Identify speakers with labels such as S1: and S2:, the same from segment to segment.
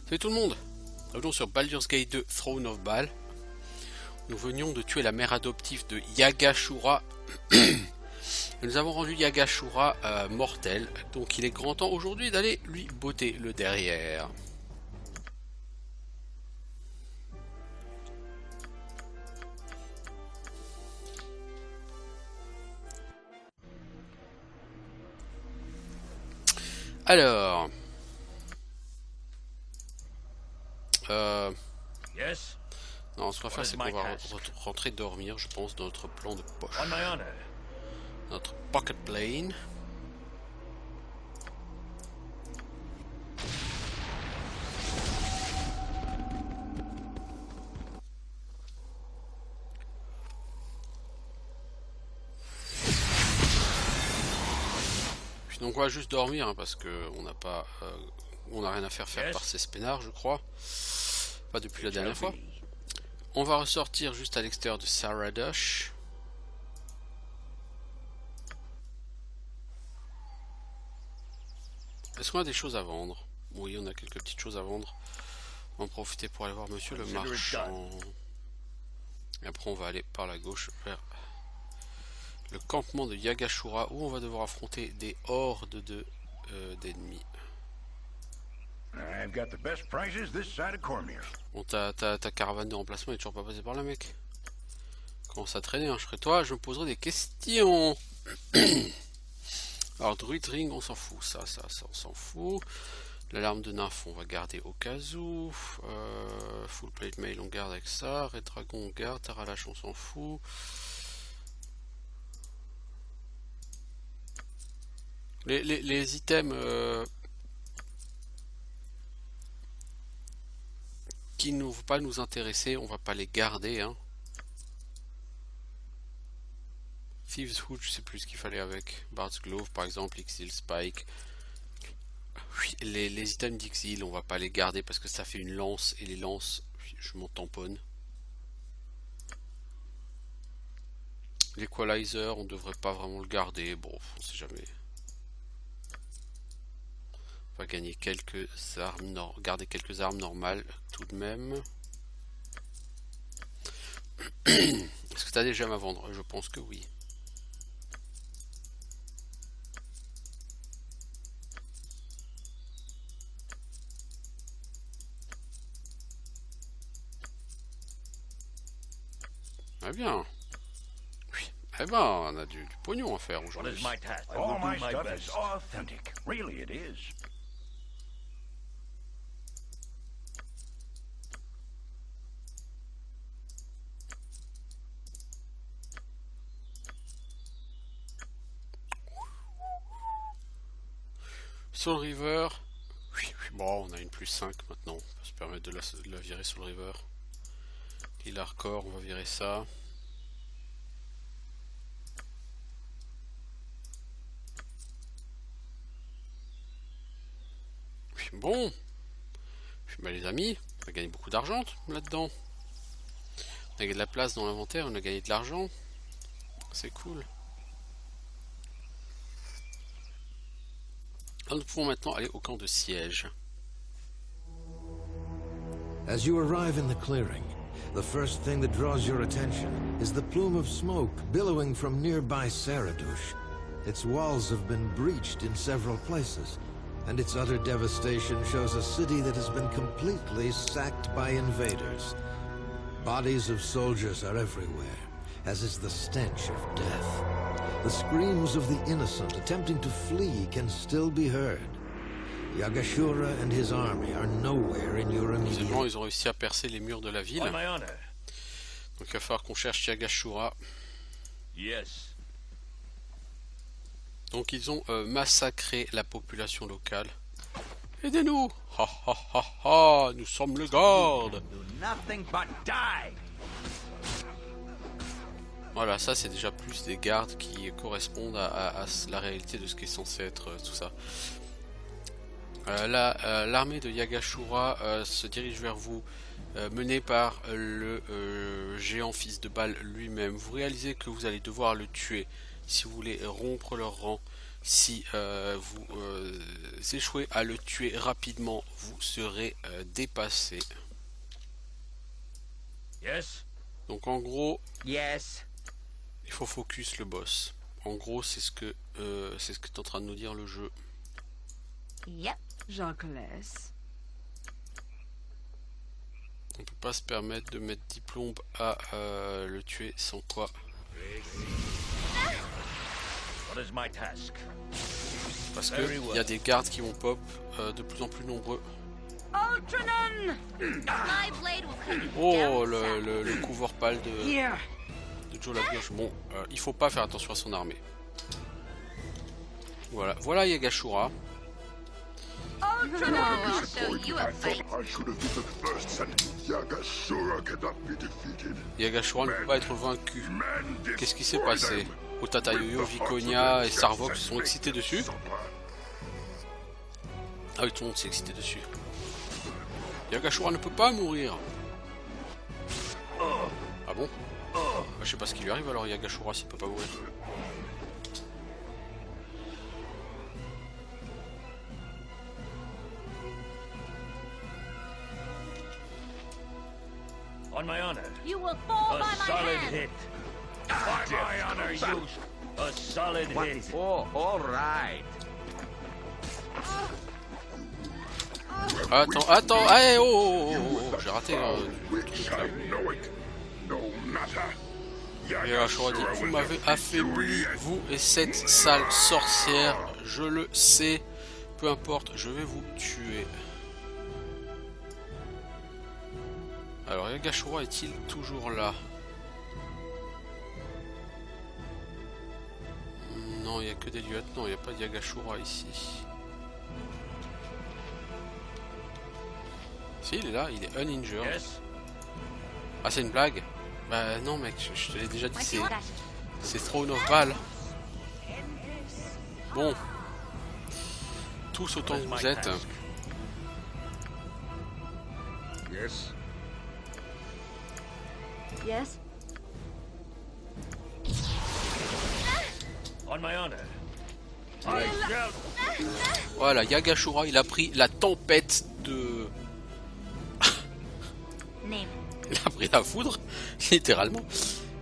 S1: Salut tout le monde. Revenons sur Baldur's Gate 2 Throne of Bhaal. Nous venions de tuer la mère adoptive de Yagashura. Nous avons rendu Yagashura mortel, donc il est grand temps aujourd'hui d'aller lui botter le derrière. Alors...
S2: Yes.
S1: Non, ce qu'on va faire, c'est qu'on va rentrer dormir, je pense, dans notre plan de poche. Notre pocket plane. Donc on va juste dormir hein, parce que on n'a pas, on n'a rien à faire par ces spénards, je crois. Pas depuis la dernière fois. On va ressortir juste à l'extérieur de Saradosh. Est-ce qu'on a des choses à vendre? Oui, on a quelques petites choses à vendre. On va en profiter pour aller voir monsieur le marchand. Et après on va aller par la gauche vers le campement de Yagashura où on va devoir affronter des hordes d'ennemis. Bon, ta caravane de remplacement est toujours pas passée par là, mec. Commence à traîner, hein. Je serais toi, je me poserai des questions. Alors, Druid Ring, on s'en fout. Ça, on s'en fout. L'alarme de nymphe, on va garder au cas où. Full plate mail, on garde avec ça. Red Dragon, on garde. Taralash, on s'en fout. Les items qui ne vont pas nous intéresser, on va pas les garder. Hein. Thieves Hood, je sais plus ce qu'il fallait avec. Bard's Glove par exemple, Exil Spike. Les items d'Exil, on va pas les garder parce que ça fait une lance et les lances, je m'en tamponne. L'Equalizer, on devrait pas vraiment le garder. Bon, on sait jamais. On va gagner quelques armes, garder quelques armes normales tout de même. Est-ce que tu as des gemmes à vendre? Je pense que oui. Ah bien. Oui. Eh ben, on a du pognon à faire aujourd'hui. Soul River, oui, bon, on a une plus 5 maintenant, on peut se permettre de la virer Soul River. L'île Hardcore, on va virer ça. Oui, bon, bah, les amis, on a gagné beaucoup d'argent là-dedans. On a gagné de la place dans l'inventaire, on a gagné de l'argent. C'est cool. Alors, nous pouvons maintenant aller au camp de siège.
S3: As you arrive in the clearing, the first thing that draws your attention is the plume of smoke billowing from nearby Saradosh. Its walls have been breached in several places, and its utter devastation shows a city that has been completely sacked by invaders. Bodies of soldiers are everywhere, as is the stench of death. The screams of the innocent attempting to flee can still be heard. Yagashura and his army are nowhere in your immediate...
S1: Visiblement, ils ont réussi à percer les murs de la ville. Donc il va falloir qu'on cherche Yagashura.
S2: Yes.
S1: Donc ils ont massacré la population locale. Aidez-nous! Ha ha ha ha! Nous sommes le garde! Voilà, ça c'est déjà plus des gardes qui correspondent à la réalité de ce qui est censé être tout ça. L'armée de Yagashura se dirige vers vous, menée par le géant fils de Bhaal lui-même. Vous réalisez que vous allez devoir le tuer si vous voulez rompre leur rang. Si vous échouez à le tuer rapidement, vous serez dépassé.
S2: Yes.
S1: Donc en gros,
S2: Yes.
S1: il faut focus le boss. En gros, c'est ce que est en train de nous dire le jeu.
S4: Yep.
S5: Jacques laisse.
S1: On peut pas se permettre de mettre 10 plombes à le tuer sans quoi.
S2: What is my task?
S1: Parce que il y a des gardes qui vont pop de plus en plus nombreux.
S5: Ultranen!
S4: My blade will cut you
S1: Oh,
S4: down,
S1: le couvreur-pâle de
S5: Here!
S1: Joe Lapierge. Bon, il faut pas faire attention à son armée. Voilà Yagashura.
S4: Ultranen! I'll show you a fight.
S6: I should have been the first sent. Yagashura cannot be defeated.
S1: Yagashura ne peut pas être vaincu.
S6: Men
S1: Qu'est-ce qui s'est
S6: destroy
S1: passé?
S6: them.
S1: Otata Yo-Yo, Viconia et Sarvok se sont excités dessus. Ah oui, tout le monde s'est excité dessus. Yagashura ne peut pas mourir. Ah bon? Je sais pas ce qui lui arrive alors Yagashura s'il peut pas mourir.
S2: On my honor.
S4: You will fall
S2: A
S4: by my
S2: solid
S4: hand.
S2: hit. By my honor, you. A solid hit.
S7: Oh, all right.
S1: Attends, hey, oh, j'ai raté.
S6: Which I know it. No matter.
S1: Yagashura dit, vous m'avez affaibli, vous et cette sale sorcière, je le sais, peu importe, je vais vous tuer. Alors Yagashura est-il toujours là? Non, il n'y a que des lieutenants, il n'y a pas de Yagashura ici. Si, il est là, il est uninjured.
S2: Yes.
S1: Ah, c'est une blague? Bah non mec, je te l'ai déjà dit,
S4: What you got?
S1: c'est Throne of Baal. Bon. Tous autant que vous êtes.
S6: Yes.
S5: Yes?
S2: On my honor. I shall.
S1: Voilà, Yagashura, il a pris la tempête de...
S4: Name.
S1: Il a pris la foudre, littéralement.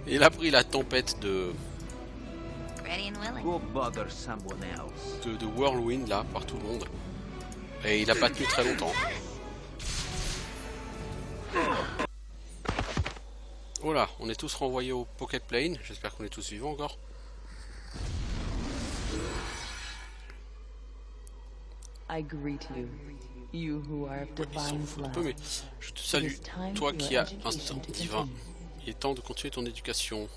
S1: Il a pris la tempête
S4: Ready and willing.
S7: Go bother someone else.
S1: de Whirlwind, là, par tout le monde. Et il a pas tenu très longtemps. Voilà, on est tous renvoyés au Pocket Plane. J'espère qu'on est tous vivants encore.
S8: I greet you, you who are of
S1: Il s'en
S8: divine
S1: fout un peu,
S8: blood.
S1: mais je te salue, toi qui as instinct divin. Il est temps de continuer ton éducation.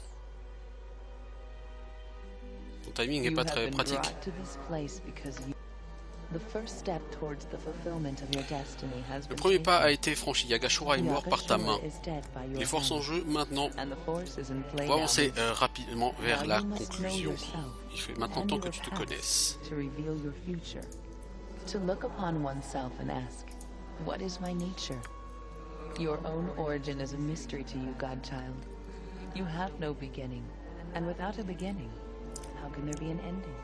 S1: Ton timing n'est
S8: You
S1: pas
S8: have
S1: très
S8: been
S1: pratique.
S8: brought to this place because you... The first step towards the fulfillment of your destiny has
S1: Le
S8: been
S1: premier pas a
S8: taken.
S1: été franchi. Yagashura est mort par ta main.
S8: Yagashura is dead by your
S1: Les forces en
S8: hand,
S1: jeu maintenant.
S8: and the force is in play
S1: On va
S8: now
S1: avancer rapidement vers
S8: Now
S1: la
S8: you must know
S1: conclusion.
S8: yourself
S1: Il fait maintenant
S8: and
S1: temps
S8: your
S1: que tu te
S8: past
S1: connaisses.
S8: to reveal your future. To look upon oneself and ask, what is my nature? Your own origin is a mystery to you, Godchild. You have no beginning, and without a beginning, how can there be an ending?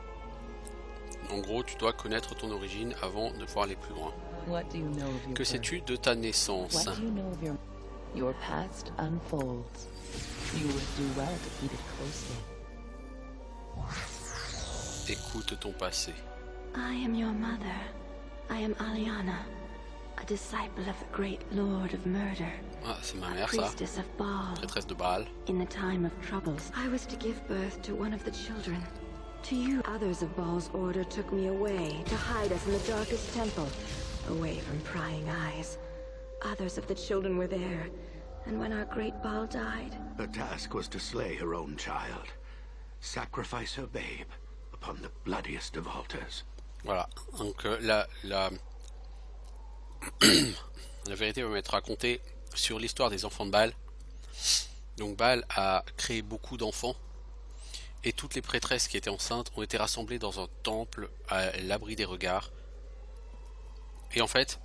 S1: En gros, tu dois connaître ton origine avant de pouvoir aller plus loin.
S8: What do you know of your
S1: Que
S8: birth?
S1: sais-tu de ta naissance?
S8: What do you know of your past unfolds? You would do well to heed it closely.
S1: Écoute ton passé.
S9: I am your mother. I am Aliana, a disciple of the great Lord of Murder,
S1: Ah, c'est ma
S9: a
S1: mère, ça.
S9: priestess of Baal.
S1: Prêtresse de Baal.
S9: In the time of troubles, I was to give birth to one of the children. To you, others of Baal's order took me away to hide us in the darkest temple, away from prying eyes. Others of the children were there, and when our great Baal died,
S10: Her task was to slay her own child, sacrifice her babe upon the bloodiest of altars.
S1: Voilà. Donc la vérité va m'être racontée sur l'histoire des enfants de Baal. Donc Baal a créé beaucoup d'enfants. Et toutes les prêtresses qui étaient enceintes ont été rassemblées dans un temple à l'abri des regards. Et en fait,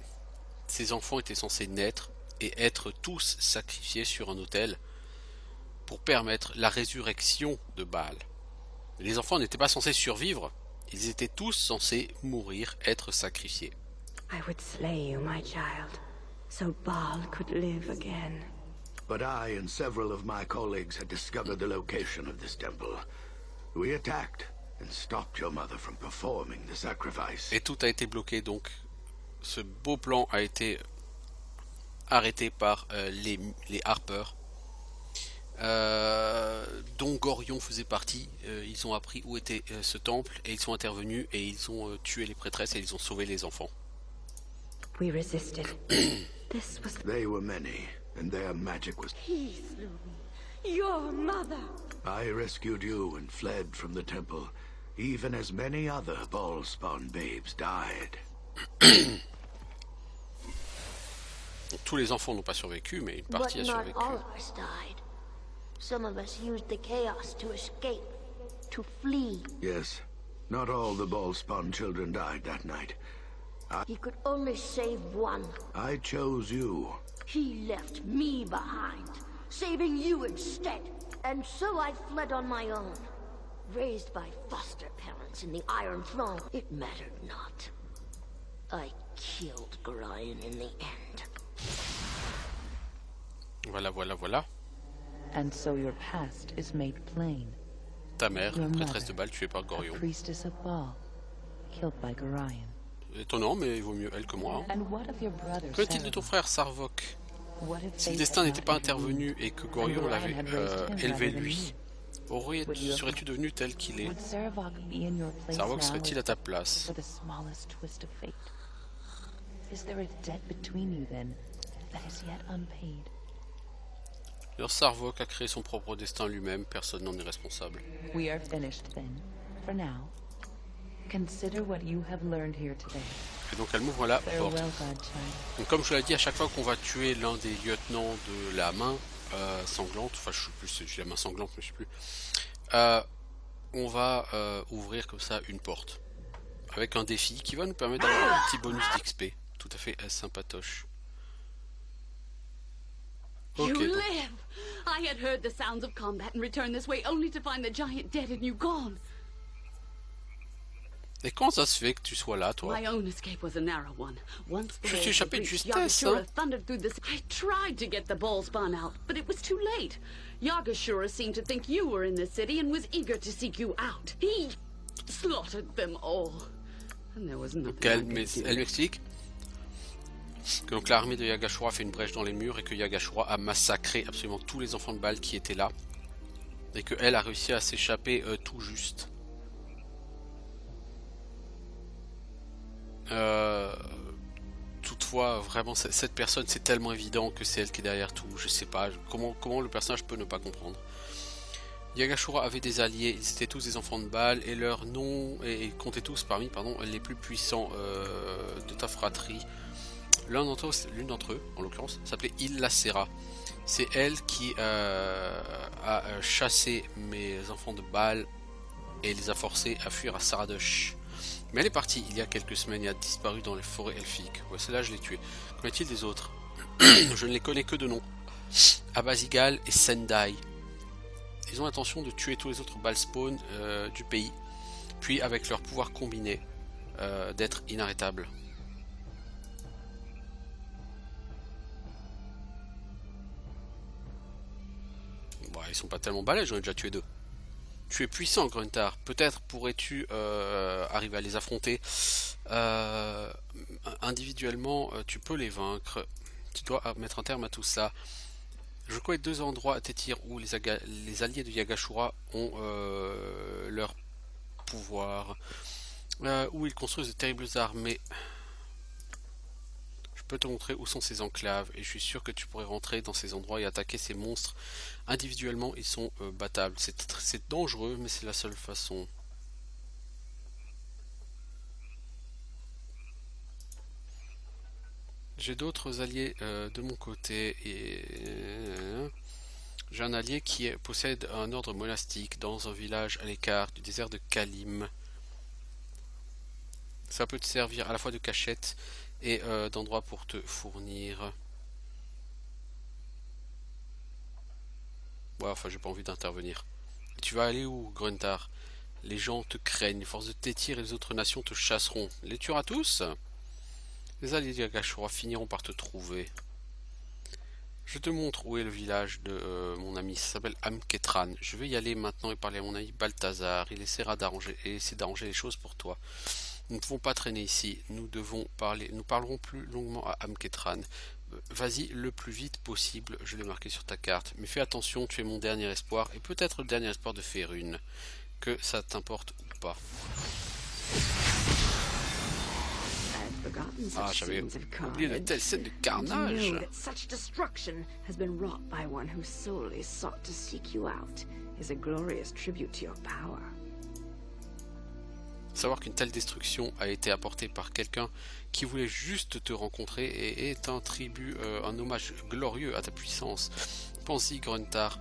S1: ces enfants étaient censés naître et être tous sacrifiés sur un autel pour permettre la résurrection de Baal. Les enfants n'étaient pas censés survivre Ils étaient tous censés mourir, être sacrifiés.
S9: I would slay you, my child, so Baal could live again.
S10: But I and several of my colleagues had discovered the location of this temple. We attacked and stopped your mother from performing the sacrifice.
S1: Et tout a été bloqué, donc ce beau plan a été arrêté par les Harpers, dont Gorion faisait partie. Ils ont appris où était ce temple et ils sont intervenus et ils ont tué les prêtresses et ils ont sauvé les enfants.
S9: We resisted. This was...
S10: They were many, and their magic was...
S9: He slew me. Your mother.
S10: I rescued you and fled from the temple, even as many other Ball-spawn babes died.
S1: Tous les enfants n'ont pas survécu, mais une partie a survécu.
S11: But not all of us died. Some of us used the chaos to escape, to flee.
S10: Yes, not all the Ball-spawn children died that night.
S11: He could only save one.
S10: I chose you.
S11: He left me behind, saving you instead. And so I fled on my own. Raised by foster parents in the Iron Throne, it mattered not. I killed Gorion in the end.
S1: Voilà, voilà, voilà.
S8: And so your past is made plain.
S1: Ta mère,
S8: Your
S1: prêtresse de
S8: mother,
S1: Baal, tuée par
S8: a
S1: Gorion.
S8: priestess of Baal, killed by Gorion.
S1: Étonnant, mais il vaut mieux elle que moi. Hein.
S8: And what of your brother
S1: Qu'en est-il de ton
S8: Sarah?
S1: frère Sarvok?
S8: What if
S1: Si le
S8: fate
S1: destin
S8: had
S1: n'était
S8: not
S1: pas
S8: intervened,
S1: intervenu et que
S8: and
S1: Gorion l'avait
S8: had raised him
S1: élevé
S8: rather than
S1: lui, serais-tu devenu tel qu'il est?
S8: Would Sarvok be in your place
S1: Sarvok
S8: now
S1: serait-il à ta place?
S8: for the smallest twist of fate? Is there a debt between you then that is yet unpaid?
S1: Leur Sarvok a créé son propre destin lui-même, personne n'en est responsable.
S8: We are finished then. For now, consider what you have learned here today.
S1: Et donc elle m'ouvre la porte.
S8: Farewell, godchild.
S1: Donc comme je l'ai dit, à chaque fois qu'on va tuer l'un des lieutenants de la main sanglante, enfin je sais plus, j'ai la main sanglante mais je sais plus, on va ouvrir comme ça une porte avec un défi qui va nous permettre d'avoir un petit bonus d'XP, tout à fait sympatoche. Ok,
S5: You
S1: donc,
S5: live! I had heard the sounds of combat and returned this way only to find the giant dead and you gone.
S1: et comment ça se fait que tu sois là, toi?
S5: My own escape was a narrow one. Once the
S1: Je suis
S5: waves
S1: échappé de
S5: had reached
S1: justesse,
S5: Yagashura
S1: hein.
S5: thundered through the... I tried to get the ball spun out, but it was too late. Yagashura seemed to think you were in the city and was eager to seek you out. He slaughtered them all. And there was nothing I
S1: Elle
S5: could do.
S1: m'explique que donc l'armée de Yagashura a fait une brèche dans les murs et que Yagashura a massacré absolument tous les enfants de Baal qui étaient là et qu'elle a réussi à s'échapper tout juste. Toutefois, vraiment, cette personne, c'est tellement évident que c'est elle qui est derrière tout. Je sais pas comment le personnage peut ne pas comprendre. Yagashura avait des alliés, ils étaient tous des enfants de Baal et leurs noms, et ils comptaient tous parmi les plus puissants de ta fratrie. L'une d'entre eux, en l'occurrence, s'appelait Illacera. C'est elle qui a chassé mes enfants de Baal et les a forcés à fuir à Saradosh. Mais elle est partie il y a quelques semaines et a disparu dans les forêts elfiques. Ouais, celle-là, je l'ai tuée. Qu'en est-il des autres? Je ne les connais que de nom. Abazigal et Sendai. Ils ont l'intention de tuer tous les autres Baalspawn du pays, puis avec leur pouvoir combiné, d'être inarrêtables. Bon, ils sont pas tellement balèzes, j'en ai déjà tué 2. Tu es puissant, Gruntar. Peut-être pourrais-tu arriver à les affronter. Individuellement, tu peux les vaincre. Tu dois mettre un terme à tout ça. Je connais 2 endroits à Tétir où les alliés de Yagashura ont leur pouvoir. Où ils construisent de terribles armées. Je peux te montrer où sont ces enclaves. Et je suis sûr que tu pourrais rentrer dans ces endroits et attaquer ces monstres. Individuellement, ils sont battables. C'est dangereux, mais c'est la seule façon. J'ai d'autres alliés de mon côté. Et j'ai un allié qui possède un ordre monastique dans un village à l'écart du désert de Kalim. Ça peut te servir à la fois de cachette et d'endroit pour te fournir. Ouais, enfin, j'ai pas envie d'intervenir. Tu vas aller où, Gruntar? Les gens te craignent, les forces de Tétyr et les autres nations te chasseront. Les tueras tous? Les alliés d'Yagashura finiront par te trouver. Je te montre où est le village de mon ami, ça s'appelle Amketran. Je vais y aller maintenant et parler à mon ami Balthazar. Il essaiera d'arranger les choses pour toi. Nous ne pouvons pas traîner ici. Nous parlerons plus longuement à Amketran. Vas-y le plus vite possible, je l'ai marqué sur ta carte. Mais fais attention, tu es mon dernier espoir et peut-être le dernier espoir de Faerûn. Que ça t'importe ou pas. Ah, j'avais oublié de telle scène de carnage.
S9: Such destruction has been wrought by one who solely sought to seek you out is a glorious tribute to your power.
S1: Savoir qu'une telle destruction a été apportée par quelqu'un qui voulait juste te rencontrer et est un tribut, un hommage glorieux à ta puissance. Pense-y, Gruntar.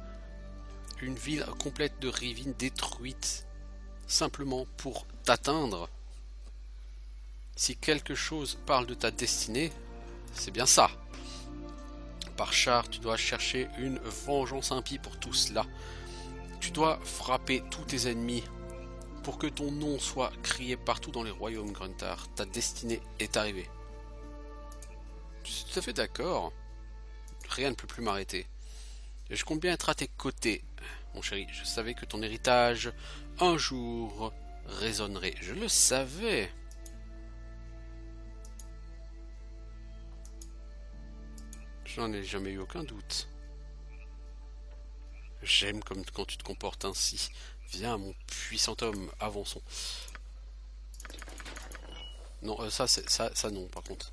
S1: Une ville complète de Rivine détruite simplement pour t'atteindre. Si quelque chose parle de ta destinée, c'est bien ça. Par char, tu dois chercher une vengeance impie pour tout cela. Tu dois frapper tous tes ennemis pour que ton nom soit crié partout dans les royaumes, Gruntar. Ta destinée est arrivée. Je suis tout à fait d'accord. Rien ne peut plus m'arrêter. Et je compte bien être à tes côtés, mon chéri. Je savais que ton héritage, un jour, résonnerait. Je le savais. Je n'en ai jamais eu aucun doute. J'aime comme quand tu te comportes ainsi. Viens, mon puissant homme, avançons. Non, ça non, par contre.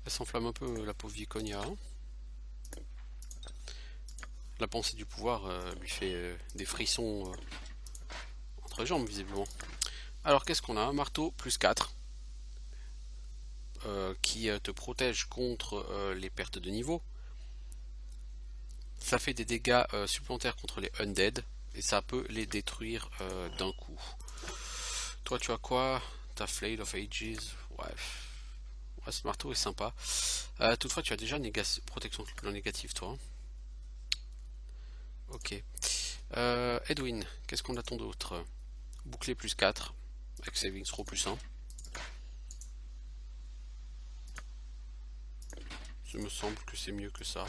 S1: Elle s'enflamme un peu, la pauvre Viconia. Hein. La pensée du pouvoir lui fait des frissons entre les jambes, visiblement. Alors, qu'est-ce qu'on a? Un marteau, plus 4. Qui te protège contre les pertes de niveau. Ça fait des dégâts supplémentaires contre les undead et ça peut les détruire d'un coup. Toi tu as quoi? T'as Flail of Ages. Ouais, ce marteau est sympa. Toutefois tu as déjà protection négative toi. Hein. Ok. Edwin, qu'est-ce qu'on attend d'autre? Bouclier plus 4 avec Saving Throw plus 1. Il me semble que c'est mieux que ça.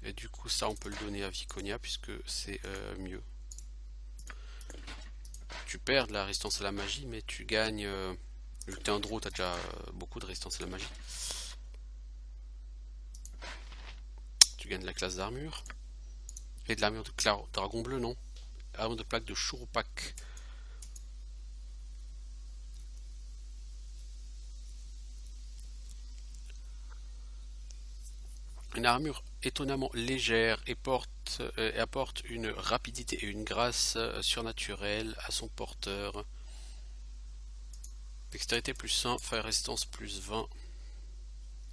S1: Et du coup ça on peut le donner à Viconia puisque c'est mieux. Tu perds de la résistance à la magie mais tu gagnes... vu que t'es un draw, t'as déjà beaucoup de résistance à la magie. Tu gagnes la classe d'armure. Et de l'armure de dragon bleu, non? Armure de plaque de Shurupak. Une armure étonnamment légère et apporte une rapidité et une grâce surnaturelle à son porteur. Dextérité plus 1, fire résistance plus 20.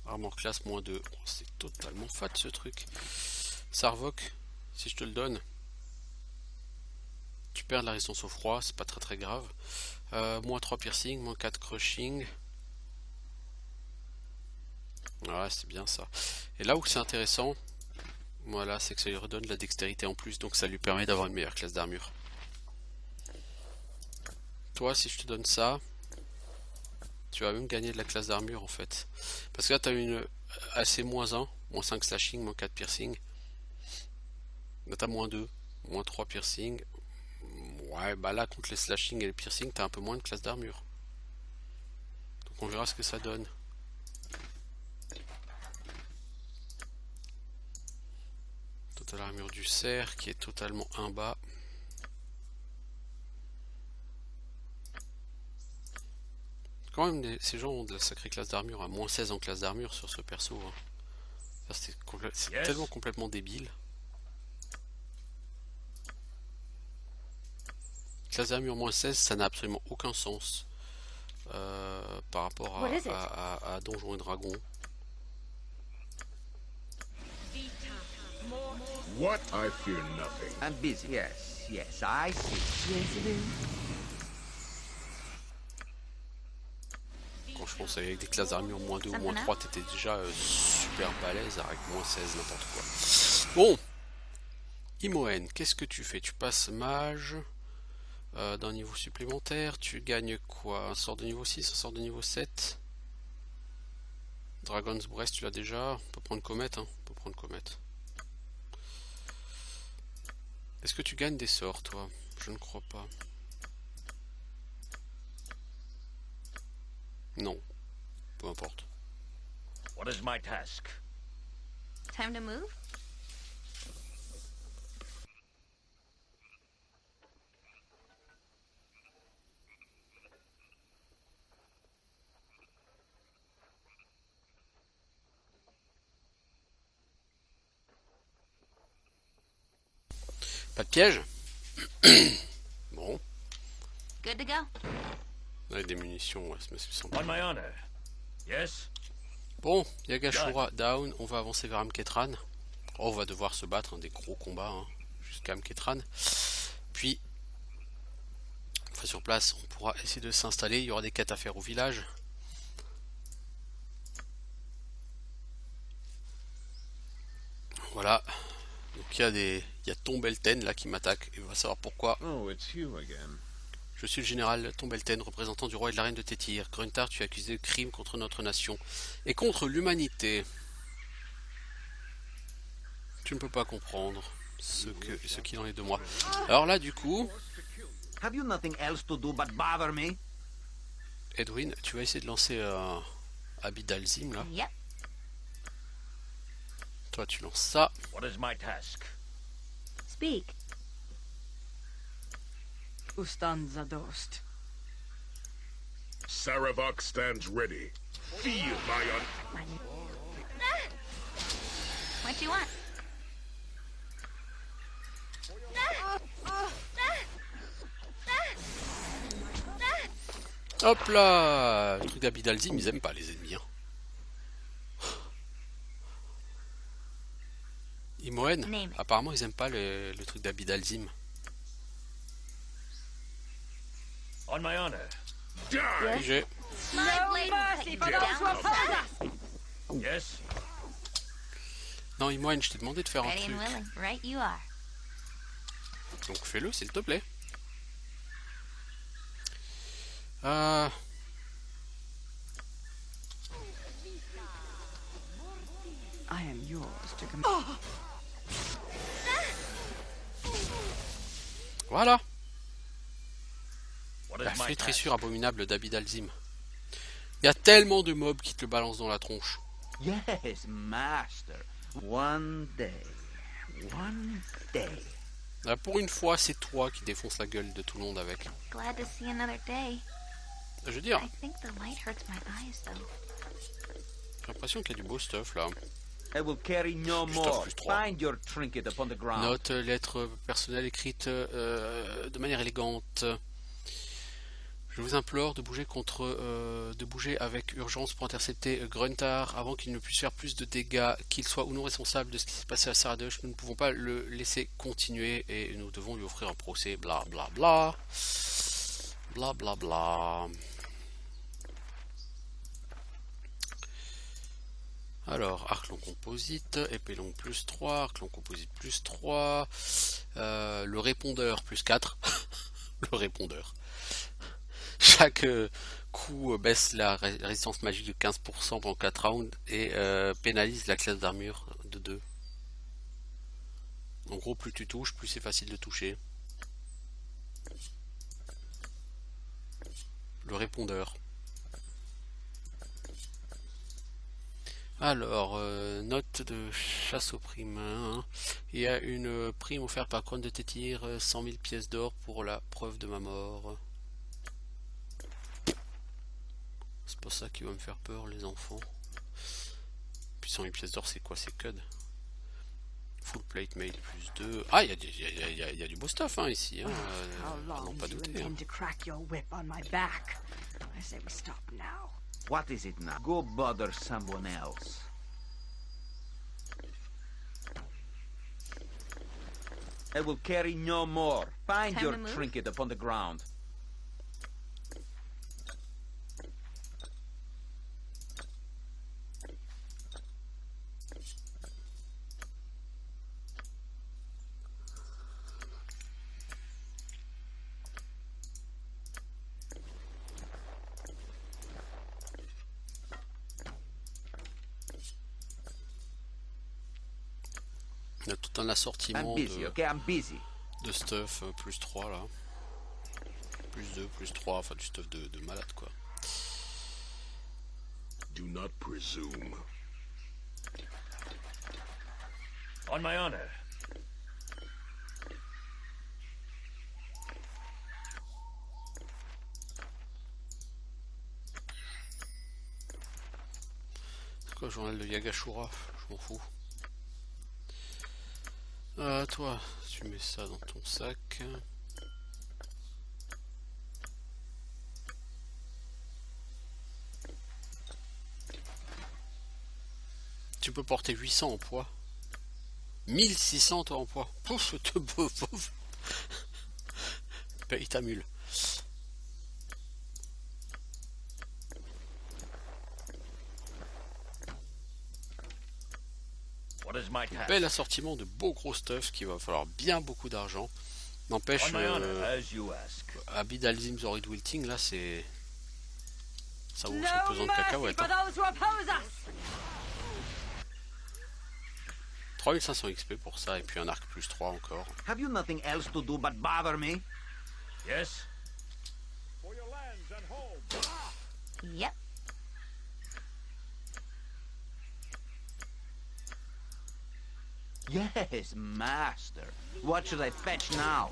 S1: Armor classe moins 2. Oh, c'est totalement fat ce truc. Sarvok, si je te le donne, tu perds de la résistance au froid, c'est pas très grave. Moins 3 piercing, moins 4 crushing. Voilà, c'est bien ça. Et là où c'est intéressant, voilà, c'est que ça lui redonne de la dextérité en plus, donc ça lui permet d'avoir une meilleure classe d'armure. Toi, si je te donne ça, tu vas même gagner de la classe d'armure en fait. Parce que là, tu as une AC moins 1, moins 5 slashing, moins 4 piercing. Là, tu as moins 2, moins 3 piercing. Ouais, bah là, contre les slashing et les piercing, tu as un peu moins de classe d'armure. Donc on verra ce que ça donne. Total armure du cerf qui est totalement un bas. Quand même, ces gens ont de la sacrée classe d'armure, à moins 16 en classe d'armure sur ce perso. Hein. C'est tellement complètement débile. Classe d'armure moins 16, ça n'a absolument aucun sens par rapport à Donjons et Dragons.
S6: What? I fear nothing.
S7: I'm busy. Yes, I see. Yes, it is.
S1: Quand je pense avec des classes d'armure moins 2 ou moins 3, t'étais déjà super balèze avec moins 16, n'importe quoi. Bon, Imoen, qu'est-ce que tu fais? Tu passes mage d'un niveau supplémentaire. Tu gagnes quoi? Un sort de niveau 6, un sort de niveau 7. Dragon's Breath, tu l'as déjà. On peut prendre comète, hein. On peut prendre comète. Est-ce que tu gagnes des sorts, toi? Je ne crois pas. Non. Peu importe.
S2: What is my task?
S4: Time to move?
S1: Pas de piège? Bon.
S4: Good to go.
S1: Ouais, des munitions, ouais, ça me semble.
S2: On my honor. Yes?
S1: Bon, Yagashura down, on va avancer vers Amketran. Oh, on va devoir se battre, des gros combats, hein, jusqu'à Amketran. Puis, une fois sur place, on pourra essayer de s'installer. Il y aura des quêtes à faire au village. Voilà. Donc il y a Tombelten là qui m'attaque. Et on va savoir pourquoi.
S6: Oh, it's you again.
S1: Je suis le général Tombelten, représentant du roi et de la reine de Tétyr. Gruntar, tu es accusé de crime contre notre nation et contre l'humanité. Tu ne peux pas comprendre ce qu'il en est de moi. Alors là, du coup,
S7: Have you nothing else to do but bother me?
S1: Edwin, tu vas essayer de lancer Abidalzim là.
S4: Yep.
S1: Toi, tu lances ça.
S2: What is my task?
S9: Speak.
S12: Ustanza Dost.
S6: Saravok stands ready. Feel my
S4: What you want?
S1: Hop là. Le truc d'Abidalzim, ils aiment pas les ennemis. Hein. Imoen, apparemment ils aiment pas le truc d'Abidalzim.
S2: On my honor.
S1: J'ai.
S12: No mercy for those who oppose us!
S2: Yes?
S1: Non, Imoen, je t'ai demandé de faire un
S4: Ready
S1: truc.
S4: and willing. Right you are.
S1: Donc fais-le, s'il te plaît.
S12: I am yours to command.
S1: Voilà.
S2: What
S1: La
S2: is my task?
S1: flétrissure abominable d'Abidalzim. Il y a tellement de mobs qui te le balancent dans la tronche.
S7: Yes, master. One day. One day.
S1: Pour une fois, c'est toi qui défonce la gueule de tout le monde avec.
S4: Glad to see another day.
S1: Je veux dire,
S4: I think the light hurts my eyes though.
S1: j'ai l'impression qu'il y a du beau stuff là.
S7: I will carry no
S1: Plus
S7: more.
S1: plus 3.
S7: Find your trinket upon the ground.
S1: Note, lettre personnelle écrite de manière élégante. Je vous implore de bouger avec urgence pour intercepter Gruntar avant qu'il ne puisse faire plus de dégâts, qu'il soit ou non responsable de ce qui s'est passé à Saradosh. Nous ne pouvons pas le laisser continuer et nous devons lui offrir un procès. Bla bla bla. Bla bla bla. Alors, arc long composite, épée longue plus 3, arc long composite plus 3, le répondeur plus 4, le répondeur. Chaque coup baisse la résistance magique de 15% pendant 4 rounds et pénalise la classe d'armure de 2. En gros, plus tu touches, plus c'est facile de toucher. Le répondeur. Alors, note de chasse aux primes. Hein. Il y a une prime offerte par Couronne de Tétyr, 100 000 pièces d'or pour la preuve de ma mort. C'est pas ça qui va me faire peur, les enfants. Puis 100 000 pièces d'or, c'est quoi? C'est code. Full plate mail plus 2. Ah, il y a du beau stuff hein, ici. Hein. Non, pas douter. Hein.
S7: What is it now? Go bother someone else. I will carry no more. Find
S4: Time
S7: your
S4: to move?
S7: trinket upon the ground.
S1: Il y a tout un assortiment de stuff plus 3 là. Plus 2, plus 3, enfin du stuff de malade quoi.
S6: Do not presume.
S2: On my honor.
S1: C'est quoi le journal de Yagashura? Je m'en fous. Toi, tu mets ça dans ton sac. Tu peux porter 800 en poids. 1600 toi en poids. Pouf, te pouf. Paye ta mule. Bel assortiment de beaux gros stuff qui va falloir bien beaucoup d'argent. N'empêche, Abid Alzim Zorid Wilting, là c'est... Ça vaut son pesant de cacahuètes. Hein. 3500 XP pour ça, et puis un arc plus 3 encore.
S7: Have you nothing else to do but bother me?
S2: Yes.
S4: Yep.
S7: Yes, master. What should I fetch now?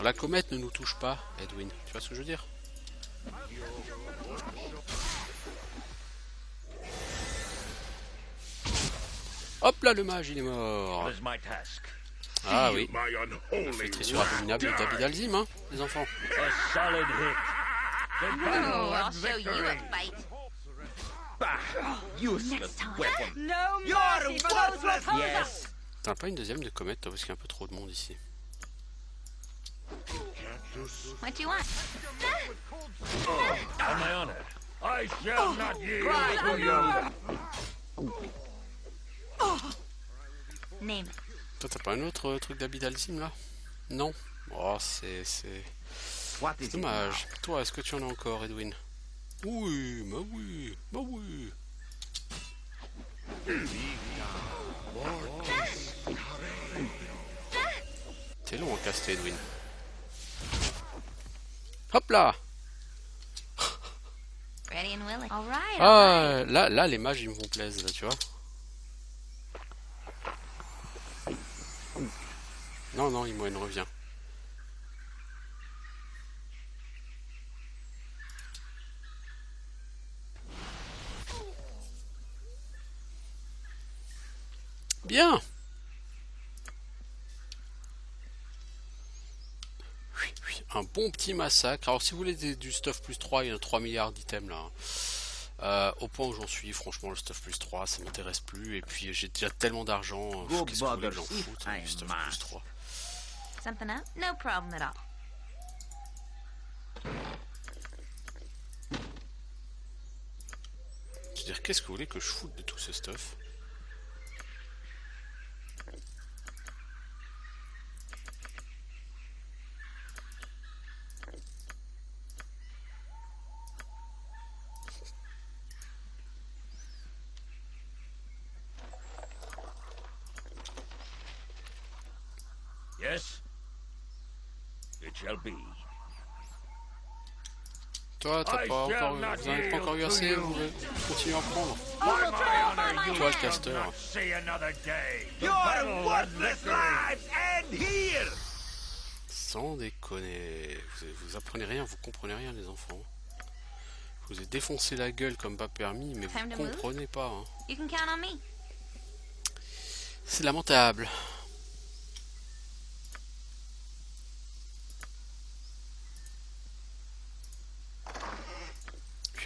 S1: La comète ne nous touche pas, Edwin. Tu vois ce que je veux dire? Hop là, le mage, il est mort. Ah oui. Infiltré sur abominable d'Abid Alzim, hein, les enfants.
S4: Oh, I'll show you a fight.
S7: Useless weapon.
S12: No mercy for those who oppose us.
S1: T'as pas une deuxième de comète, toi, parce qu'il y a un peu trop de monde ici.
S4: What you want?
S2: On my honor. I shall not yield to you.
S4: Name.
S1: Toi, t'as pas un autre truc d'Abid Alzim, là? Non. Oh, c'est dommage. Toi, est-ce que tu en as encore, Edwin? Oui, bah oui, bah oui. T'es long à caster, Edwin. Hop là.
S4: Ready and willing. All right.
S1: Ah, là, les mages, ils me font plaisir, là, tu vois. Non, il me revient. Bien. Un bon petit massacre. Alors si vous voulez du stuff plus 3, il y a 3 milliards d'items là. Au point où j'en suis, franchement le stuff plus 3 ça m'intéresse plus. Et puis j'ai déjà tellement d'argent. Qu'est-ce que vous voulez que j'en foute, du stuff plus 3.
S4: Something up? No problem at all.
S1: Je veux dire, qu'est-ce que vous voulez que je foute de tout ce stuff?
S2: Yes. It shall be.
S1: Toi, t'as pas encore, vous n'avez pas encore eu assez, vous continuez à en prendre. Toi, le caster. Sans déconner, vous apprenez rien, vous comprenez rien, les enfants. Je vous ai défoncé la gueule comme pas permis, mais vous comprenez pas. Hein.
S4: You can count on me.
S1: C'est lamentable.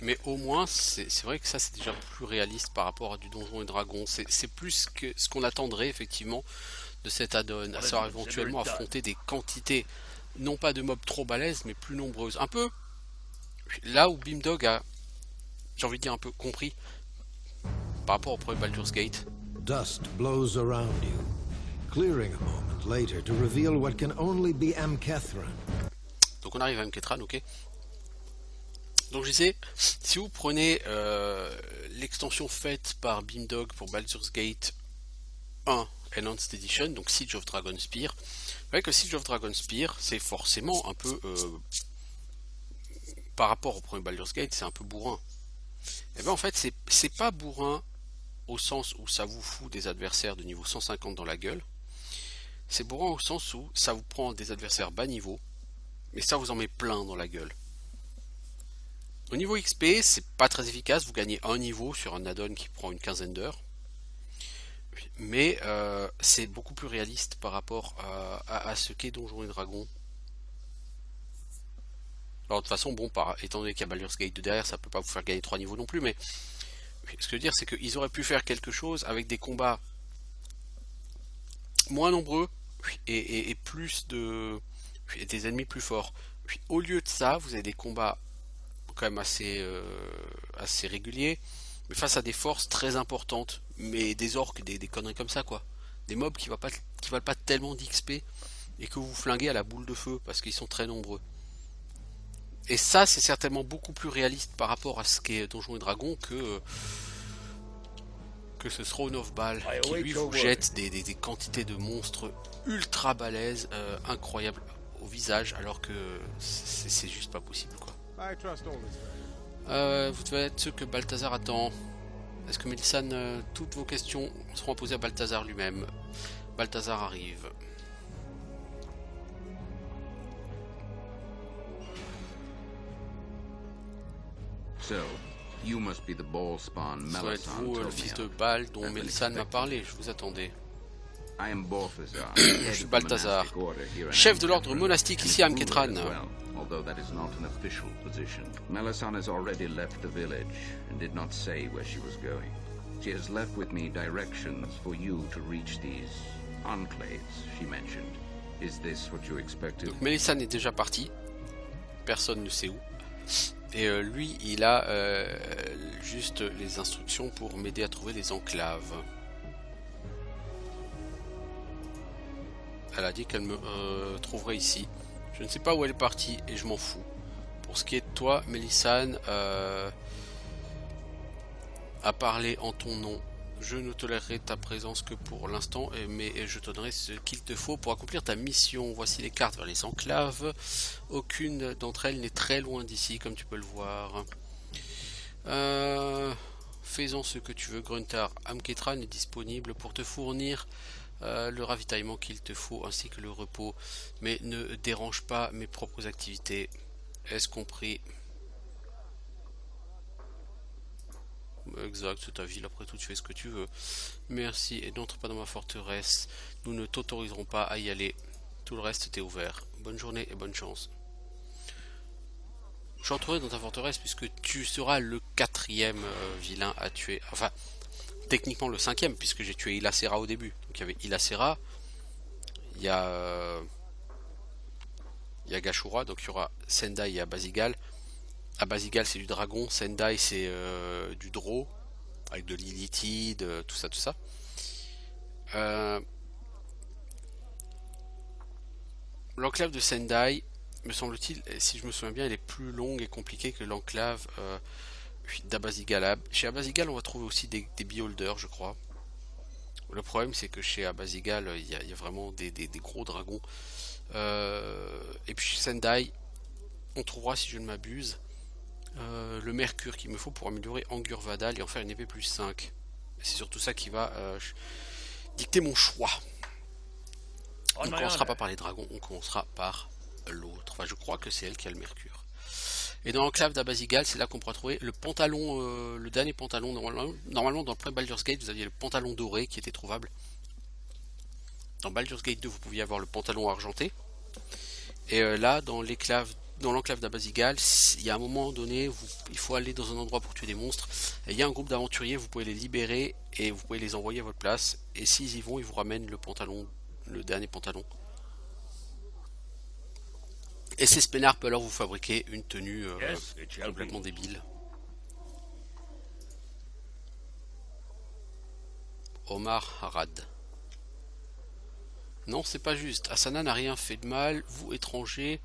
S1: Mais au moins, c'est vrai que ça c'est déjà plus réaliste par rapport à du Donjons et Dragons. C'est plus que ce qu'on attendrait effectivement de cet add-on, à savoir éventuellement affronter des quantités, non pas de mobs trop balèzes, mais plus nombreuses. Un peu là où Beamdog a, j'ai envie de dire, un peu compris par rapport au premier Baldur's Gate.
S3: Dust blows around you, clearing a moment later to reveal what can only be Amkethran.
S1: Donc on arrive à Amkethran, ok. Donc je disais, si vous prenez l'extension faite par Beamdog pour Baldur's Gate 1 Enhanced Edition, donc Siege of Dragonspear. Vous voyez que Siege of Dragonspear, c'est forcément un peu, par rapport au premier Baldur's Gate, c'est un peu bourrin. Et bien en fait, c'est pas bourrin au sens où ça vous fout des adversaires de niveau 150 dans la gueule. C'est bourrin au sens où ça vous prend des adversaires bas niveau, mais ça vous en met plein dans la gueule. Au niveau XP, c'est pas très efficace, vous gagnez un niveau sur un add-on qui prend une quinzaine d'heures. Mais c'est beaucoup plus réaliste par rapport à ce qu'est Donjons et Dragons. Alors de toute façon, bon, étant donné qu'il y a Baldur's Gate 2 derrière, ça peut pas vous faire gagner 3 niveaux non plus, mais ce que je veux dire, c'est qu'ils auraient pu faire quelque chose avec des combats moins nombreux et plus de... et des ennemis plus forts. Puis, au lieu de ça, vous avez des combats quand même assez réguliers, mais face à des forces très importantes, mais des orques, des conneries comme ça, quoi. Des mobs qui valent pas tellement d'XP et que vous flinguez à la boule de feu parce qu'ils sont très nombreux. Et ça, c'est certainement beaucoup plus réaliste par rapport à ce qu'est Donjons et Dragons que ce Throne of Bhaal, qui lui vous jette des quantités de monstres ultra balèzes, incroyables au visage, alors que c'est juste pas possible, quoi. Vous devez être ceux que Balthazar attend. Est-ce que Melisane, toutes vos questions seront posées à Balthazar lui-même? Balthazar arrive.
S13: So, you must be the Bhaalspawn Melisande
S1: vous le fils de Bhaal dont Melisane m'a parlé, je vous attendais.
S13: Je
S1: suis Balthazar, chef de l'ordre monastique ici à Amketran.
S13: Although that is not an official position. Melisande has already left the village and did not say where she was going. She has left with me directions for you to reach these enclaves she mentioned. Is this what you expected?
S1: Donc Melisande est déjà parti. Personne ne sait où. Et lui, il a juste les instructions pour m'aider à trouver les enclaves. Elle a dit qu'elle me trouverait ici. Je ne sais pas où elle est partie et je m'en fous. Pour ce qui est de toi, Melisane, à parler en ton nom, je ne tolérerai ta présence que pour l'instant, mais je te donnerai ce qu'il te faut pour accomplir ta mission. Voici les cartes vers les enclaves. Aucune d'entre elles n'est très loin d'ici, comme tu peux le voir. Fais-en ce que tu veux. Gruntar Amketran est disponible pour te fournir le ravitaillement qu'il te faut ainsi que le repos, mais ne dérange pas mes propres activités. Est-ce compris? Exact, c'est ta ville, après tout tu fais ce que tu veux. Merci, et n'entre pas dans ma forteresse. Nous ne t'autoriserons pas à y aller. Tout le reste t'est ouvert. Bonne journée et bonne chance. J'entrerai dans ta forteresse puisque tu seras le 4e vilain à tuer. Enfin, techniquement le 5e, puisque j'ai tué Ilacera au début. Donc il y avait Ilacera, il y a Gashura, donc il y aura Sendai et Abazigal. Abazigal c'est du dragon, Sendai c'est du Drow, avec de l'Illithid, tout ça. L'enclave de Sendai, me semble-t-il, si je me souviens bien, elle est plus longue et compliquée que l'enclave d'Abazigal. Chez Abazigal, on va trouver aussi des beholders, je crois. Le problème, c'est que chez Abazigal, il y a vraiment des gros dragons. Et puis chez Sendai, on trouvera, si je ne m'abuse, le mercure qu'il me faut pour améliorer Angur Vadal et en faire une épée plus 5. C'est surtout ça qui va dicter mon choix. On ne commencera pas par les dragons, on commencera par l'autre. Enfin, je crois que c'est elle qui a le mercure. Et dans l'enclave d'Abazigal, c'est là qu'on pourra trouver le pantalon, le dernier pantalon. Normalement, dans le premier Baldur's Gate, vous aviez le pantalon doré qui était trouvable. Dans Baldur's Gate 2, vous pouviez avoir le pantalon argenté. Et là, dans l'enclave d'Abazigal, il y a un moment donné, il faut aller dans un endroit pour tuer des monstres. Et il y a un groupe d'aventuriers, vous pouvez les libérer et vous pouvez les envoyer à votre place. Et s'ils y vont, ils vous ramènent le pantalon, le dernier pantalon. Et ces spénards peuvent alors vous fabriquer une tenue complètement débile. Omar Harad. Non, c'est pas juste. Asana n'a rien fait de mal. Vous, étrangers,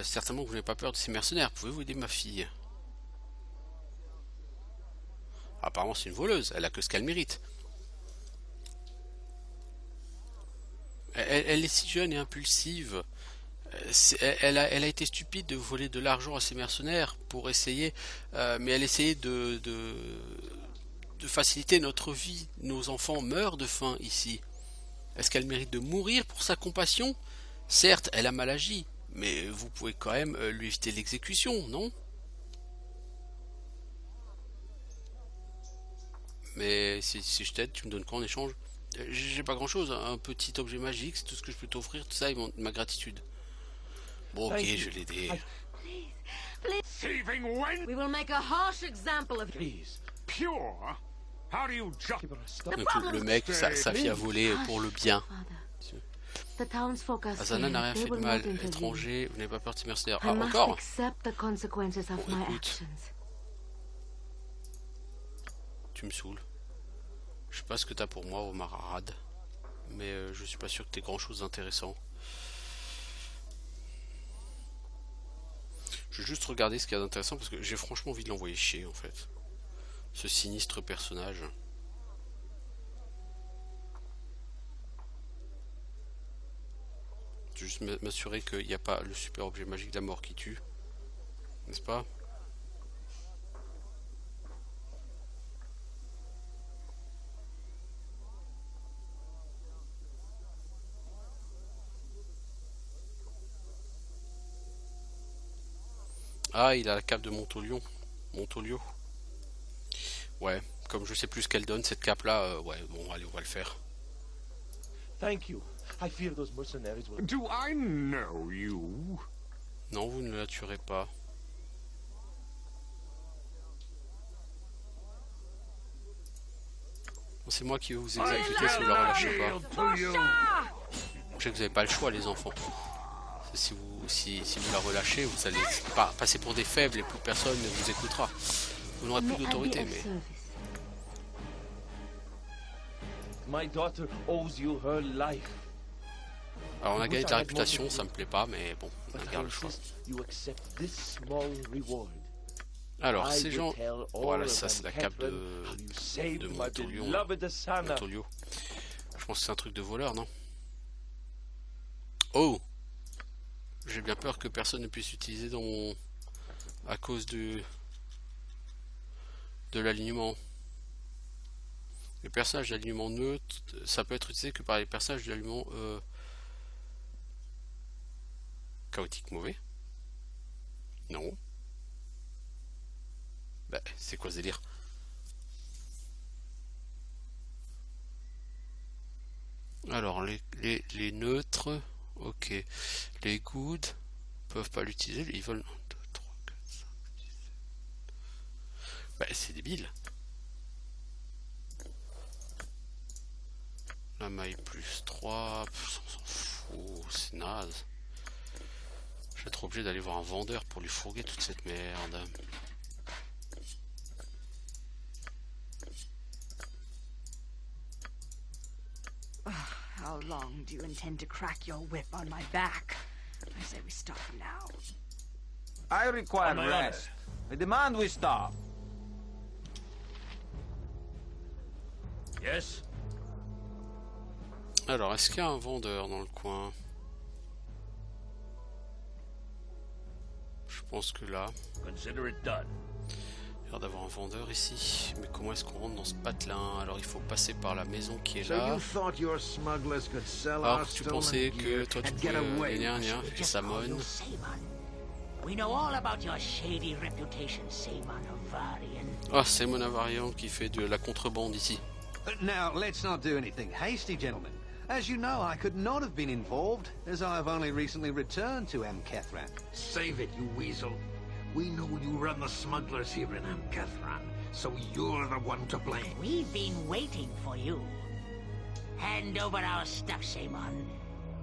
S1: certainement que vous n'avez pas peur de ces mercenaires. Pouvez-vous aider ma fille? Apparemment, c'est une voleuse. Elle a que ce qu'elle mérite. Elle est si jeune et impulsive. Elle a été stupide de voler de l'argent à ses mercenaires pour essayer, mais elle essayait de faciliter notre vie. Nos enfants meurent de faim ici. Est-ce qu'elle mérite de mourir pour sa compassion? Certes, elle a mal agi, mais vous pouvez quand même lui éviter l'exécution, non? Mais si je t'aide, tu me donnes quoi en échange? J'ai pas grand chose, un petit objet magique, c'est tout ce que je peux t'offrir, tout ça et ma gratitude. Bon, ok, je vais l'aider.
S6: Thieving wench!
S12: We will make a harsh example of
S6: Please. Pure? How do you
S1: Donc le mec, sa fille a volé pour le bien.
S9: The townsfolk are
S1: Asana n'a rien
S9: scared. They
S1: fait de
S9: will
S1: mal.
S9: not intervene.
S1: Étranger, vous n'avez pas parti mercenaire.
S9: I
S1: Ah,
S9: must
S1: encore?
S9: accept the consequences of
S1: Bon,
S9: my
S1: écoute.
S9: actions.
S1: Tu me saoules. Je sais pas ce que t'as pour moi, Omar Arad. Mais je suis pas sûr que t'aies grand chose d'intéressant. Je vais juste regarder ce qu'il y a d'intéressant parce que j'ai franchement envie de l'envoyer chier en fait. Ce sinistre personnage. Je vais juste m'assurer qu'il n'y a pas le super objet magique de la mort qui tue. N'est-ce pas? Ah, il a la cape de Montolio. Ouais, comme je sais plus ce qu'elle donne cette cape là, ouais, bon allez, on va le faire.
S14: Thank you. I fear those mercenaries will...
S6: Do I know you?
S1: Non, vous ne la tuerez pas. Bon, c'est moi qui vais vous exécuter si vous la relâchez pas. Je sais que vous n'avez pas le choix les enfants. Si vous la relâchez, vous allez passer pour des faibles et plus personne ne vous écoutera. Vous n'aurez plus d'autorité, mais...
S14: My daughter owes you her life.
S1: Alors on a gagné de la réputation, ça me plaît pas, mais bon, on a le choix. Alors, ces gens... Voilà, ça c'est la cape de Montolio. Je pense que c'est un truc de voleur, non? Oh! J'ai bien peur que personne ne puisse utiliser dans mon... à cause de l'alignement. Les personnages d'alignement neutre, ça peut être utilisé que par les personnages d'alignement chaotique mauvais. Non. Bah, c'est quoi ce délire? Alors, les neutres... Ok, les good peuvent pas l'utiliser, ils veulent 1, 2, 3, 4, 5, 6, 7. Bah c'est débile. La maille plus 3, on s'en fout, c'est naze. Je vais être obligé d'aller voir un vendeur pour lui fourguer toute cette merde.
S12: How long do you intend to crack your whip on my back? I say we stop now.
S7: I require rest. I demand we stop.
S2: Yes?
S1: Alors, est-ce qu'il y a un vendeur dans le coin? Je pense que là...
S2: Consider it done.
S1: Il y a l'air d'avoir un vendeur ici. Mais comment est-ce qu'on rentre dans ce patelin? Alors, il faut passer par la maison qui est là. Alors, tu pensais que toi, tu pouvais... et Samon.
S15: We know all about your shady reputation, Samon Avarian.
S1: Ah, Samon Avarian qui fait de la contrebande ici.
S16: Now, let's not do anything hasty, gentlemen. As you know, I could not have been involved, as I have only recently returned to Kethran.
S10: Save it, you weasel. We know you run the smugglers here in Kethran, so you're the one to blame.
S15: We've been waiting for you. Hand over our stuff, Samon,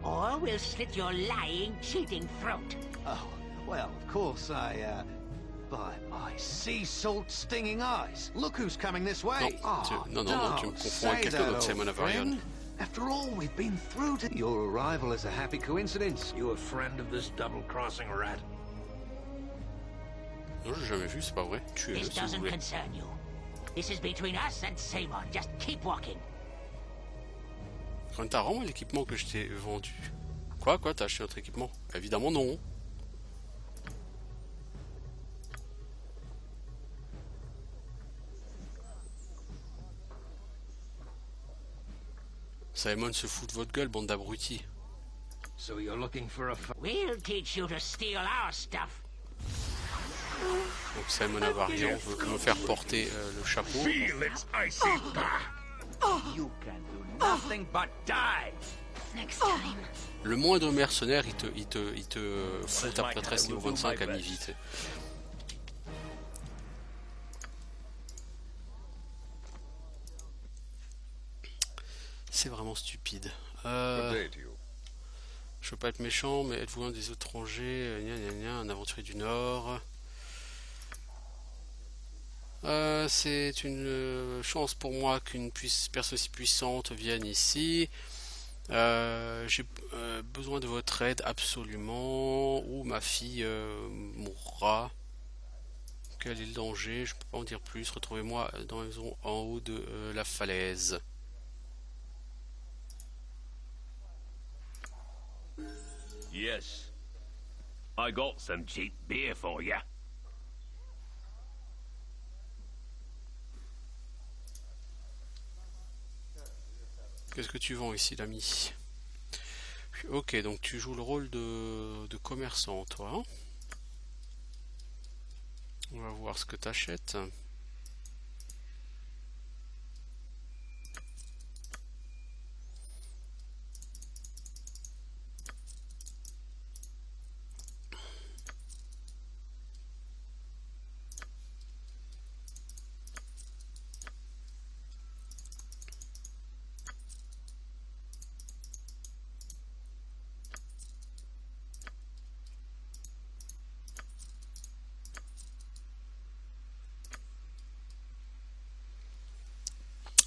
S15: or we'll slit your lying, cheating throat.
S16: Oh, well, of course, by my sea salt stinging eyes. Look who's coming this way.
S1: Non, tu me confonds avec quelqu'un d'autre, Samon Avarian.
S16: After all we've been through to... Your arrival is a happy coincidence.
S10: You a friend of this double-crossing rat?
S1: Non, j'ai jamais vu, c'est pas vrai.
S15: This doesn't concern you. This is between us and Samon. Just keep walking.
S1: Quand t'as vraiment l'équipement que je t'ai vendu. Quoi, t'as acheté notre équipement? Évidemment non. Simon se fout de votre gueule, bande d'abrutis.
S2: So you're looking for a
S15: We'll teach you to steal our stuff.
S1: Donc Simon Avarian veut me faire porter le chapeau.
S2: Feel its icy
S7: You can do nothing but die.
S9: Next time.
S1: Le moindre mercenaire, il te fout ta prêtresse niveau 25 à mi-vite. C'est vraiment stupide. Je veux pas être méchant, mais êtes-vous un des étrangers, un aventurier du Nord? C'est une chance pour moi qu'une personne si puissante vienne ici. J'ai besoin de votre aide absolument, ou ma fille mourra. Quel est le danger? Je peux pas en dire plus. Retrouvez-moi dans la maison en haut de la falaise.
S2: Yes. I got some cheap beer for ya.
S1: Qu'est-ce que tu vends ici, l'ami? Ok, donc tu joues le rôle de commerçant, toi. Hein? On va voir ce que tu achètes.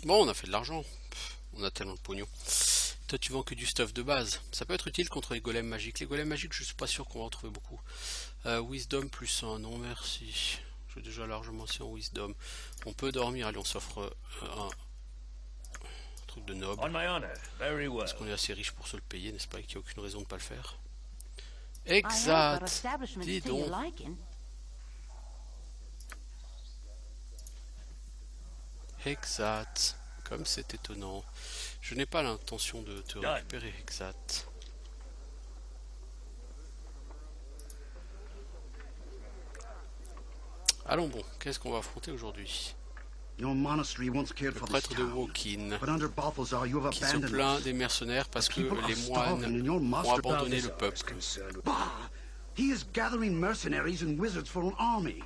S1: Bon, on a fait de l'argent. On a tellement de pognon. Toi, tu vends que du stuff de base. Ça peut être utile contre les golems magiques. Les golems magiques, je suis pas sûr qu'on va en trouver beaucoup. Wisdom plus 1. Non, merci. J'ai déjà largement si en Wisdom. On peut dormir. Allez, on s'offre un truc de noble. Parce qu'on est assez riche pour se le payer, n'est-ce pas? Et qu'il n'y a aucune raison de ne pas le faire. Exact. Dis donc. Exact. Comme c'est étonnant. Je n'ai pas l'intention de te récupérer, exact. Allons bon, qu'est-ce qu'on va affronter aujourd'hui? Le prêtre de Wokin, qui se plaint des mercenaires parce que les moines ont abandonné le peuple.
S10: He is gathering mercenaries and wizards for an army.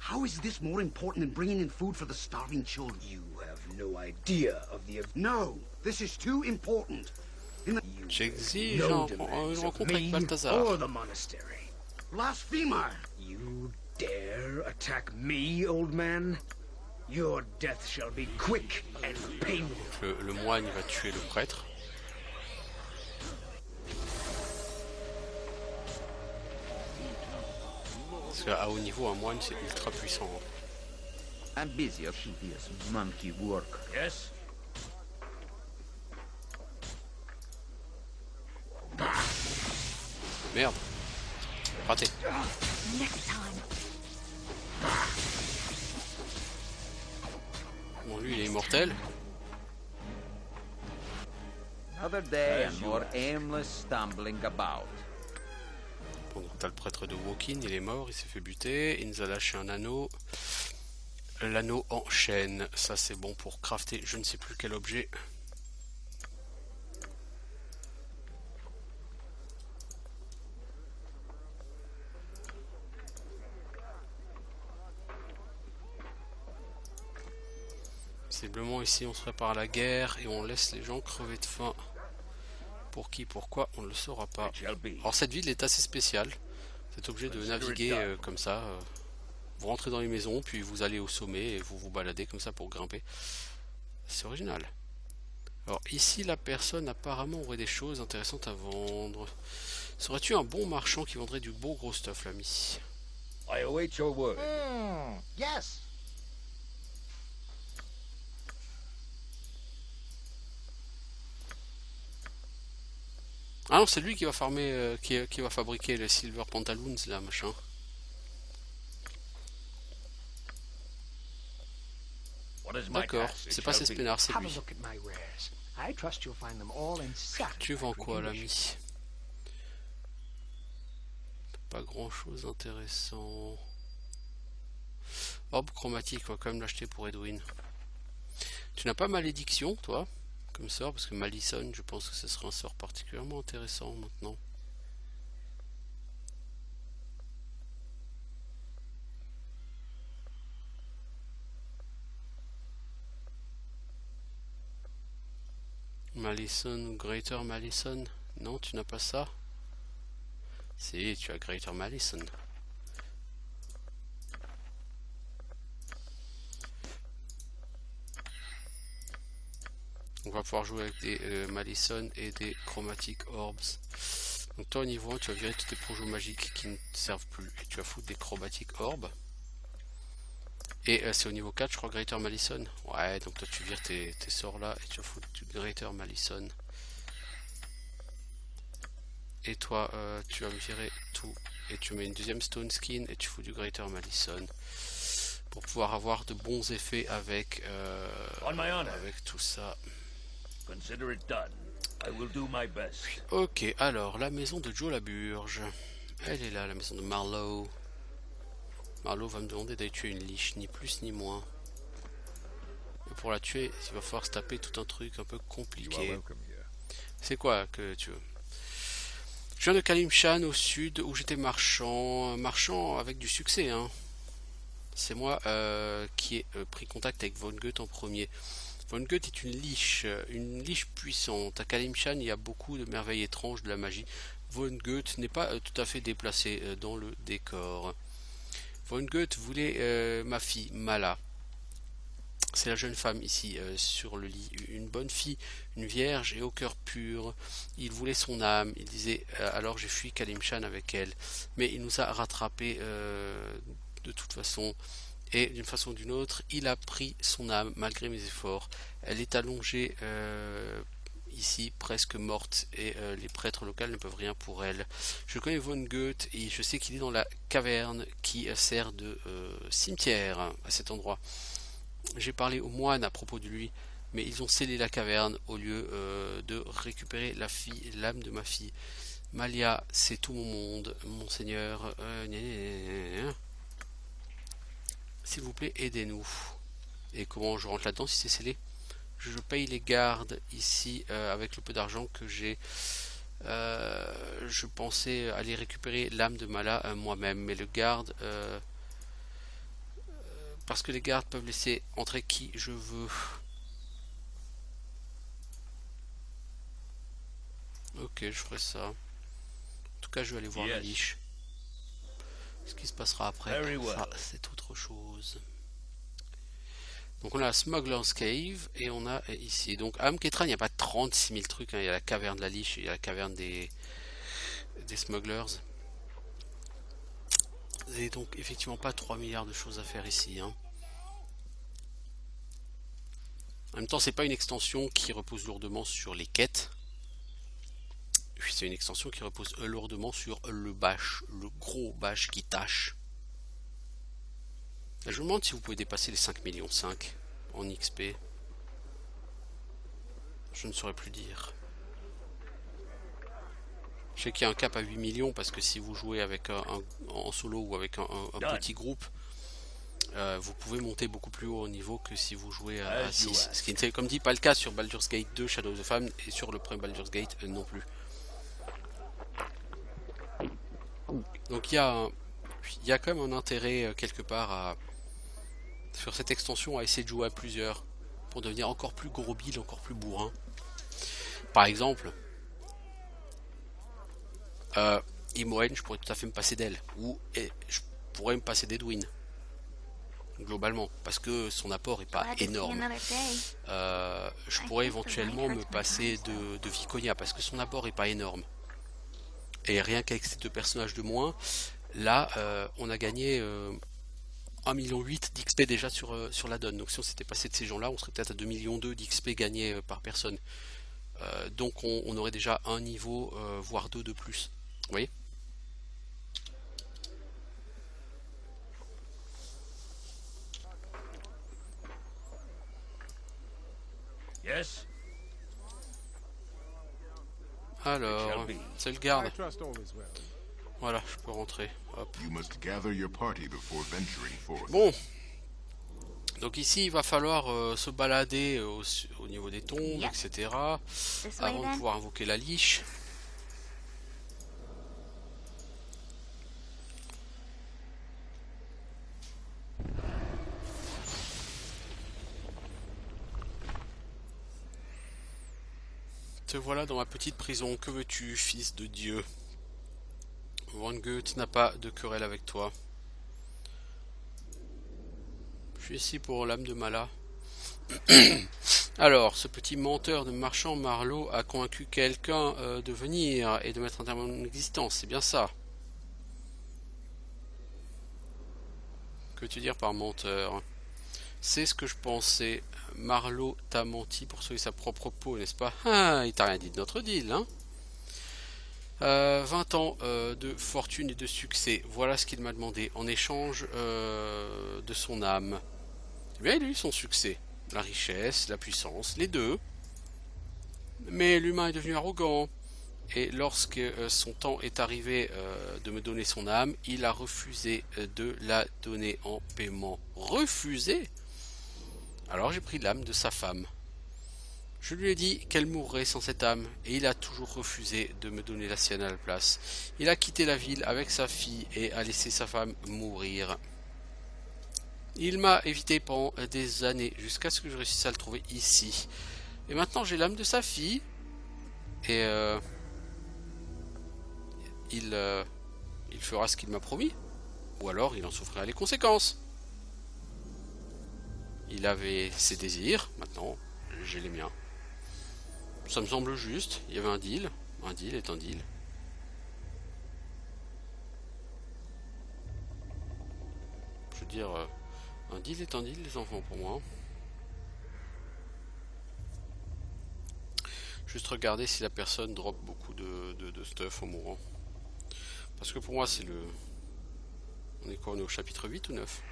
S10: How is this more important than bringing in food for the starving children? You have no idea of the... No, this is too important.
S1: J'exige une rencontre avec Balthazar.
S10: Blasphemer!
S14: You dare attack me, old man? Your death shall be quick and painful.
S1: Le moine il va tuer le prêtre. Parce qu'à haut niveau, un moine c'est ultra puissant.
S7: I'm busy at tedious monkey work.
S2: Yes.
S1: Merde. Raté. Bon, lui il est immortel.
S7: Another day and more aimless stumbling about.
S1: Bon, donc t'as le prêtre de Wokin, il est mort, il s'est fait buter, il nous a lâché un anneau. L'anneau en chaîne, ça c'est bon pour crafter je ne sais plus quel objet. Visiblement ici on se prépare à la guerre et on laisse les gens crever de faim. Pour qui, pourquoi, on ne le saura pas. Alors cette ville est assez spéciale. Vous êtes obligé de naviguer comme ça. Vous rentrez dans les maisons, puis vous allez au sommet et vous vous baladez comme ça pour grimper. C'est original. Alors ici la personne apparemment aurait des choses intéressantes à vendre. Serais-tu un bon marchand qui vendrait du beau gros stuff, l'ami?
S2: I await your word.
S15: Yes.
S1: Ah non, c'est lui qui va farmer, qui va fabriquer les Silver Pantaloons, là, machin. D'accord, c'est pas ses spinards, c'est lui. Tu vends quoi, l'ami? Pas grand chose d'intéressant. Orbe chromatique, on va quand même l'acheter pour Edwin. Tu n'as pas malédiction, toi, comme sort, parce que Malison, je pense que ce serait un sort particulièrement intéressant maintenant. Malison, Greater Malison. Non, tu n'as pas ça? Si, tu as Greater Malison. On va pouvoir jouer avec des Malison et des Chromatic Orbs. Donc toi au niveau 1, tu vas virer tous tes projets magiques qui ne servent plus. Et tu vas foutre des Chromatic Orbs. Et c'est au niveau 4, je crois, Greater Malison. Ouais, donc toi tu vires tes sorts là et tu vas foutre du Greater Malison. Et toi, tu vas me virer tout. Et tu mets une deuxième Stone Skin et tu fous du Greater Malison. Pour pouvoir avoir de bons effets avec tout ça. Ok, alors la maison de Joe Laburge. Elle est là, la maison de Marlowe. Marlowe va me demander d'aller tuer une liche, ni plus ni moins. Et pour la tuer, il va falloir se taper tout un truc un peu compliqué. C'est quoi que tu veux? Je viens de Kalimshan au sud où j'étais marchand avec du succès. Hein. C'est moi qui ai pris contact avec Von Goethe en premier. Von Goethe est une liche puissante. À Kalimshan, il y a beaucoup de merveilles étranges de la magie. Von Goethe n'est pas tout à fait déplacé dans le décor. Von Goethe voulait ma fille, Mala. C'est la jeune femme ici sur le lit, une bonne fille, une vierge et au cœur pur. Il voulait son âme, il disait alors j'ai fui Kalimshan avec elle. Mais il nous a rattrapés de toute façon. Et d'une façon ou d'une autre, il a pris son âme malgré mes efforts. Elle est allongée ici, presque morte, et les prêtres locaux ne peuvent rien pour elle. Je connais Von Goethe et je sais qu'il est dans la caverne qui sert de cimetière à cet endroit. J'ai parlé aux moines à propos de lui, mais ils ont scellé la caverne au lieu de récupérer l'âme de ma fille. Malia, c'est tout mon monde, monseigneur. S'il vous plaît, aidez-nous. Et comment je rentre là-dedans si c'est scellé? Je paye les gardes ici avec le peu d'argent que j'ai. Je pensais aller récupérer l'âme de Mala moi-même, mais le garde... parce que les gardes peuvent laisser entrer qui je veux. Ok, je ferai ça. En tout cas, je vais aller voir la liche. Ce qui se passera après, ça, c'est autre chose. Donc on a la Smuggler's Cave et on a ici. Donc à Amketran, il n'y a pas 36 000 trucs. Hein. Il y a la caverne de la liche, il y a la caverne des smugglers. Vous n'avez donc effectivement pas 3 milliards de choses à faire ici. Hein. En même temps, c'est pas une extension qui repose lourdement sur les quêtes. C'est une extension qui repose lourdement sur le bash, le gros bash qui tâche. Je me demande si vous pouvez dépasser les 5,5 millions en XP. Je ne saurais plus dire. Je sais qu'il y a un cap à 8 millions parce que si vous jouez avec en solo ou avec un petit groupe, vous pouvez monter beaucoup plus haut au niveau que si vous jouez à 6. Ce qui n'est, comme dit, pas le cas sur Baldur's Gate 2 Shadow of the Famine et sur le premier Baldur's Gate non plus. Donc il y a quand même un intérêt quelque part sur cette extension à essayer de jouer à plusieurs pour devenir encore plus gros build, encore plus bourrin. Par exemple, Imoen, je pourrais tout à fait me passer d'elle, ou je pourrais me passer d'Edwin, globalement, parce que son apport est pas énorme. Je pourrais éventuellement me passer de Viconia, parce que son apport est pas énorme. Et rien qu'avec ces deux personnages de moins, là, on a gagné 1,8 million d'XP déjà sur la donne. Donc si on s'était passé de ces gens-là, on serait peut-être à 2,2 millions d'XP gagnés par personne. Donc on aurait déjà un niveau, voire deux de plus. Vous voyez?
S2: Yes.
S1: Alors, c'est le garde. Voilà, je peux rentrer. Hop. Bon. Donc ici, il va falloir se balader au niveau des tombes, etc. Avant de pouvoir invoquer la liche. Te voilà dans ma petite prison. Que veux-tu, fils de Dieu? Von Goethe n'a pas de querelle avec toi. Je suis ici pour l'âme de Mala. Alors, ce petit menteur de marchand Marlowe a convaincu quelqu'un de venir et de mettre un terme à mon existence. C'est bien ça. Que veux-tu dire par menteur? C'est ce que je pensais. Marlowe t'a menti pour sauver sa propre peau, n'est-ce pas? Ah, il t'a rien dit de notre deal, hein? 20 ans de fortune et de succès, voilà ce qu'il m'a demandé en échange de son âme. Eh bien, il a eu son succès, la richesse, la puissance, les deux. Mais l'humain est devenu arrogant, et lorsque son temps est arrivé de me donner son âme, il a refusé de la donner en paiement. Refusé? Alors j'ai pris l'âme de sa femme. Je lui ai dit qu'elle mourrait sans cette âme, et il a toujours refusé de me donner la sienne à la place. Il a quitté la ville avec sa fille et a laissé sa femme mourir. Il m'a évité pendant des années, jusqu'à ce que je réussisse à le trouver ici. Et maintenant j'ai l'âme de sa fille, et il fera ce qu'il m'a promis, ou alors il en souffrira les conséquences. Il avait ses désirs, maintenant j'ai les miens. Ça me semble juste, il y avait un deal est un deal. Je veux dire, un deal est un deal, les enfants, pour moi. Juste regarder si la personne drop beaucoup de stuff en mourant. Parce que pour moi, c'est le... On est quoi, on est au chapitre 8 ou 9?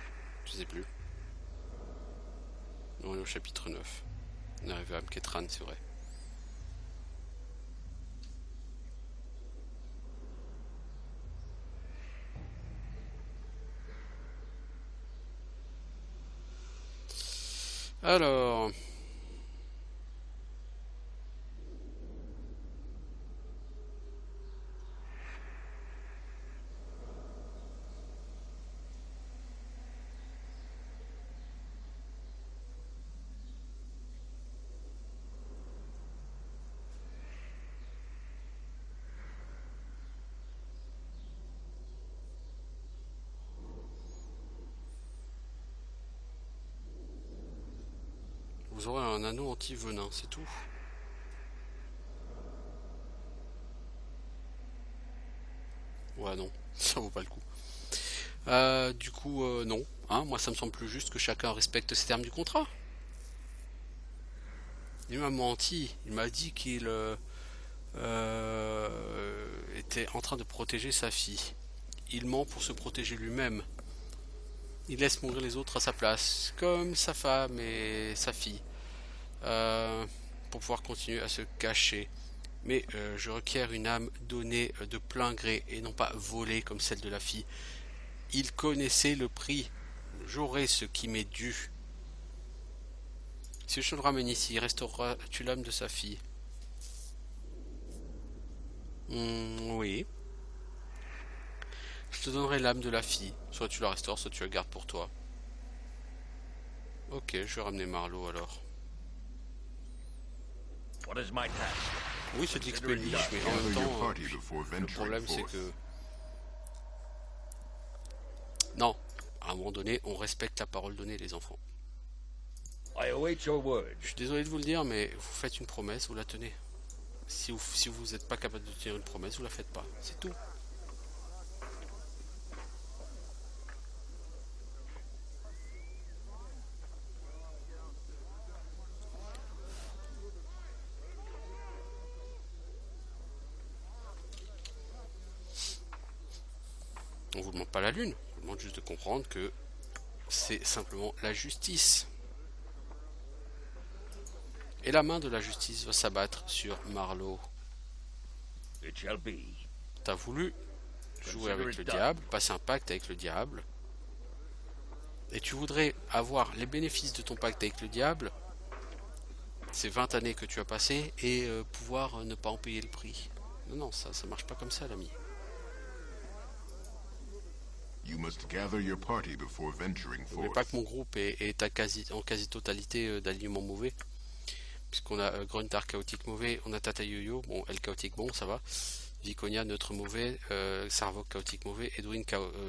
S1: Je sais plus. Non, on est au chapitre 9. On est arrivé à Amketran, c'est vrai. Alors... Vous aurez un anneau anti-venin, c'est tout. Ouais, non, ça vaut pas le coup. Du coup, non. Hein, moi, ça me semble plus juste que chacun respecte ses termes du contrat. Il m'a menti. Il m'a dit qu'il était en train de protéger sa fille. Il ment pour se protéger lui-même. Il laisse mourir les autres à sa place, comme sa femme et sa fille, pour pouvoir continuer à se cacher. Mais je requiers une âme donnée de plein gré et non pas volée comme celle de la fille. Il connaissait le prix. J'aurai ce qui m'est dû. Si je le ramène ici, restaureras-tu l'âme de sa fille? Oui. Je te donnerai l'âme de la fille. Soit tu la restaures, soit tu la gardes pour toi. Ok, je vais ramener Marlowe alors. Oui, c'est de l'XP niche, mais en même temps, le problème c'est que... Non, à un moment donné, on respecte la parole donnée, les enfants. Je suis désolé de vous le dire, mais vous faites une promesse, vous la tenez. Si vous n'êtes pas capable de tenir une promesse, vous la faites pas. C'est tout. On vous demande pas la lune, on vous demande juste de comprendre que c'est simplement la justice. Et la main de la justice va s'abattre sur Marlowe. T'as voulu jouer avec le diable, passer un pacte avec le diable. Et tu voudrais avoir les bénéfices de ton pacte avec le diable, ces 20 années que tu as passées, et pouvoir ne pas en payer le prix. Non, non, ça marche pas comme ça, l'ami. N'oubliez pas que mon groupe est en quasi-totalité d'alignement mauvais. Puisqu'on a Gruntar chaotique mauvais, on a Tata Yo-Yo, bon, elle chaotique bon, ça va. Viconia neutre mauvais, Sarvok chaotique mauvais, Edwin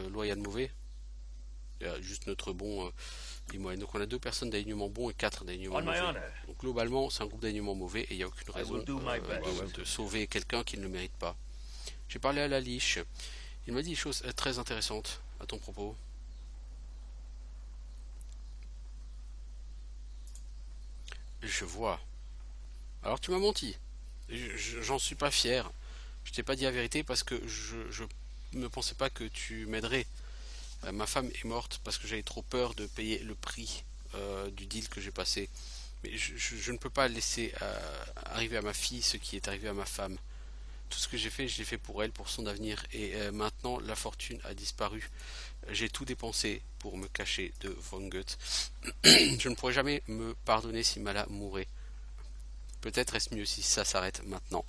S1: loyal mauvais. Il y a juste notre bon moyen. Donc on a 2 personnes d'alignement bon et 4 d'alignement mauvais. Donc globalement c'est un groupe d'alignement mauvais et il n'y a aucune raison de sauver quelqu'un qui ne le mérite pas. J'ai parlé à la liche. Il m'a dit des choses très intéressantes à ton propos. Je vois. Alors tu m'as menti. J'en suis pas fier. Je t'ai pas dit la vérité parce que je ne pensais pas que tu m'aiderais. Ma femme est morte parce que j'avais trop peur de payer le prix du deal que j'ai passé. Mais je ne peux pas laisser arriver à ma fille ce qui est arrivé à ma femme. Tout ce que j'ai fait, je l'ai fait pour elle, pour son avenir. Et maintenant, la fortune a disparu. J'ai tout dépensé pour me cacher de Von Goethe. Je ne pourrai jamais me pardonner si Mala mourait. Peut-être est-ce mieux si ça s'arrête maintenant.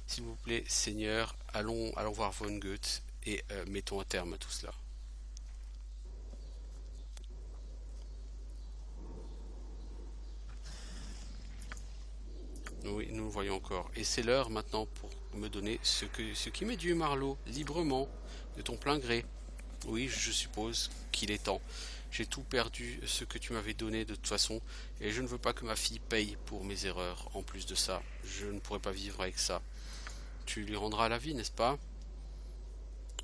S1: S'il vous plaît, Seigneur, allons voir Von Goethe et mettons un terme à tout cela. Oui, nous le voyons encore. Et c'est l'heure maintenant pour me donner ce qui m'est dû, Marlowe, librement, de ton plein gré. Oui, je suppose qu'il est temps. J'ai tout perdu ce que tu m'avais donné de toute façon, et je ne veux pas que ma fille paye pour mes erreurs. En plus de ça, je ne pourrai pas vivre avec ça. Tu lui rendras la vie, n'est-ce pas?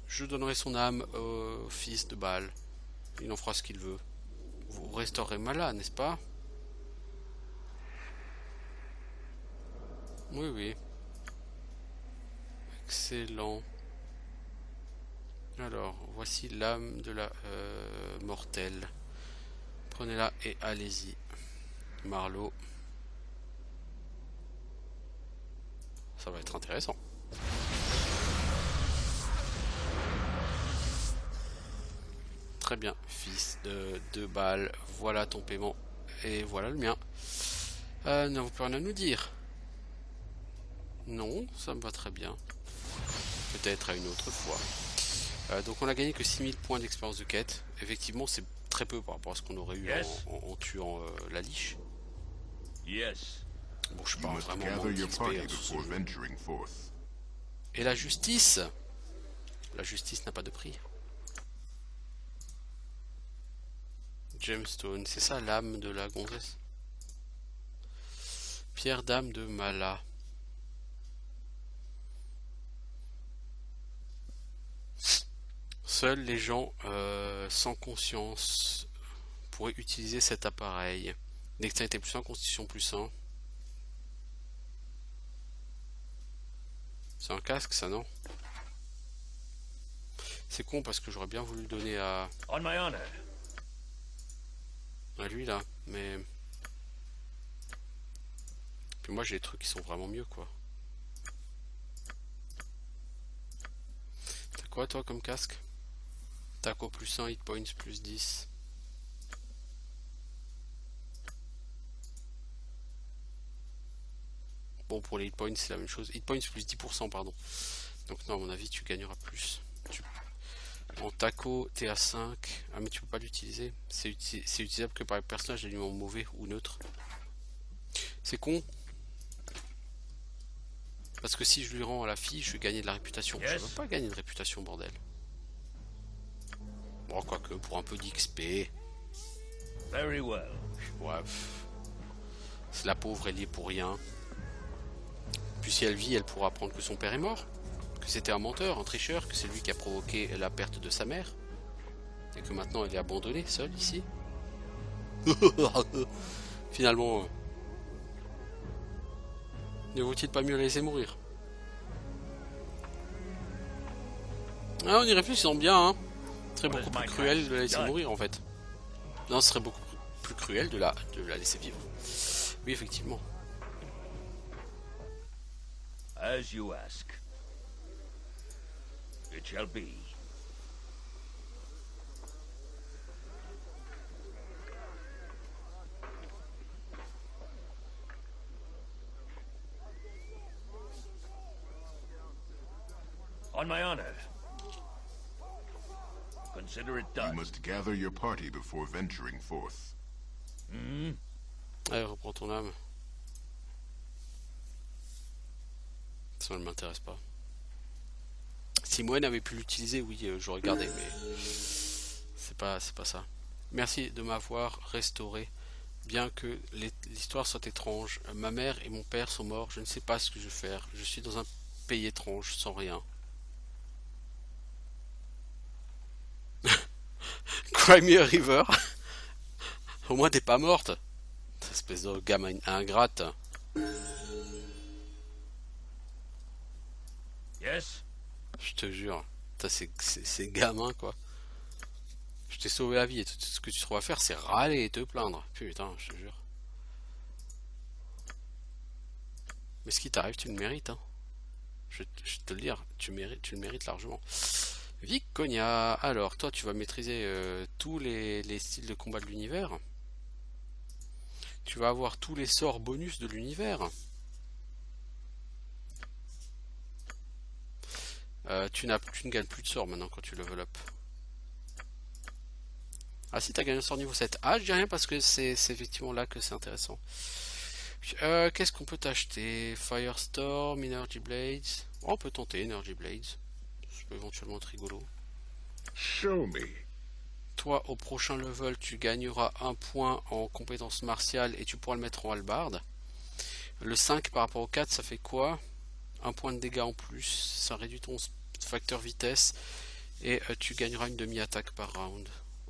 S1: Je donnerai son âme au fils de Baal. Il en fera ce qu'il veut. Vous restaurerez Mala, n'est-ce pas? Oui, oui. Excellent. Alors, voici l'âme de la mortelle. Prenez-la et allez-y. Marlowe. Ça va être intéressant. Très bien, fils de Baal. Voilà ton paiement. Et voilà le mien. N'avons plus rien à nous dire. Non, ça me va très bien. Peut-être à une autre fois. Donc on a gagné que 6000 points d'expérience de quête. Effectivement, c'est très peu par rapport à ce qu'on aurait eu en tuant la liche. Bon, je parle vraiment d'XP. Et la justice? La justice n'a pas de prix. Gemstone, c'est ça l'âme de la gonzesse? Pierre d'âme de Mala. Seuls les gens sans conscience pourraient utiliser cet appareil. Dextérité plus 1, constitution plus 1. C'est un casque ça, non? C'est con parce que j'aurais bien voulu le donner à lui là, mais puis moi j'ai des trucs qui sont vraiment mieux quoi. T'as quoi toi comme casque? Taco plus 1, hit points plus 10. Bon, pour les hit points, c'est la même chose. Hit points plus 10%, pardon. Donc, non, à mon avis, tu gagneras plus. En taco, t'es à 5. Ah, mais tu peux pas l'utiliser. C'est utilisable que par les personnages d'aliments mauvais ou neutres. C'est con. Parce que si je lui rends à la fille, je vais gagner de la réputation. Je veux pas gagner de réputation, bordel. Bon, quoique, pour un peu d'XP.
S2: Very well.
S1: Ouais. C'est la pauvre, elle y est pour rien. Puis si elle vit, elle pourra apprendre que son père est mort. Que c'était un menteur, un tricheur. Que c'est lui qui a provoqué la perte de sa mère. Et que maintenant elle est abandonnée, seule, ici. Finalement... ne vaut-il pas mieux la laisser mourir? Ah, on y réfléchit bien, hein. serait beaucoup plus cruel de la laisser mourir en fait. Non, ce serait beaucoup plus cruel de la laisser vivre. Oui, effectivement.
S2: As you ask. It shall be. On my honor. Consider it done.
S6: You must gather your party before venturing forth.
S1: Allez, reprends ton âme. Ça ne m'intéresse pas. Si Moen avait pu l'utiliser, oui, j'aurais gardé, mais c'est pas ça. Merci de m'avoir restauré, bien que l'histoire soit étrange. Ma mère et mon père sont morts, je ne sais pas ce que je vais faire. Je suis dans un pays étrange, sans rien. Crimea River. Au moins t'es pas morte. Cette espèce de gamin ingrate.
S2: Yes.
S1: Je te jure. C'est gamin quoi. Je t'ai sauvé la vie et tout ce que tu trouves à faire c'est râler et te plaindre. Putain, je te jure. Mais ce qui t'arrive tu le mérites hein. Je te le dire, tu le mérites largement. Viconia, alors toi tu vas maîtriser tous les styles de combat de l'univers. Tu vas avoir tous les sorts bonus de l'univers. Tu ne gagnes plus de sorts maintenant quand tu level up. Ah si, tu as gagné un sort niveau 7. Ah je dis rien parce que c'est effectivement là que c'est intéressant. Qu'est-ce qu'on peut t'acheter? Firestorm, Energy Blades. Oh, on peut tenter Energy Blades. Ça peut éventuellement être rigolo.
S6: Show me.
S1: Toi, au prochain level, tu gagneras un point en compétence martiale et tu pourras le mettre en hallebarde. Le 5 par rapport au 4, ça fait quoi? Un point de dégâts en plus. Ça réduit ton facteur vitesse. Et tu gagneras une demi-attaque par round.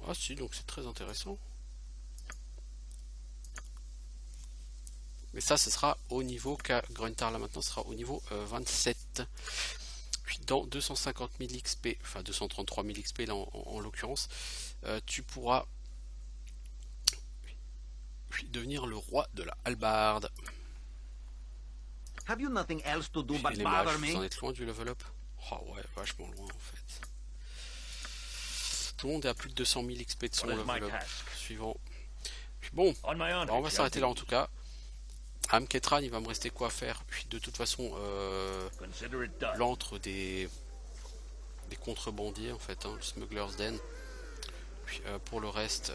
S1: Ah si, donc c'est très intéressant. Mais ça, ce sera au niveau Gruntar là maintenant, sera au niveau 27. Puis dans 250 000 XP, enfin 233 000 XP là en l'occurrence, tu pourras devenir le roi de la hallebarde.
S7: Have you nothing else to do but
S1: les
S7: bother
S1: mages,
S7: me?
S1: vous en êtes loin du level up? Oh ouais, vachement loin en fait. Tout le monde est à plus de 200 000 XP de son level up. Suivant. Puis bon, on va s'arrêter là en tout cas. Amketran, il va me rester quoi faire. Puis de toute façon, l'antre des contrebandiers en fait, hein, le Smuggler's Den. Puis pour le reste,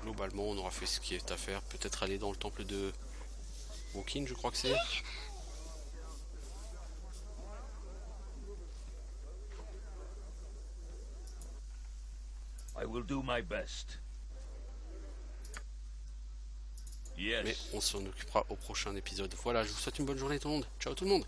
S1: globalement, on aura fait ce qui est à faire. Peut-être aller dans le temple de Wokin, je crois que c'est.
S2: I will do my best. Yes.
S1: Mais on s'en occupera au prochain épisode. Voilà, je vous souhaite une bonne journée tout le monde. Ciao tout le monde.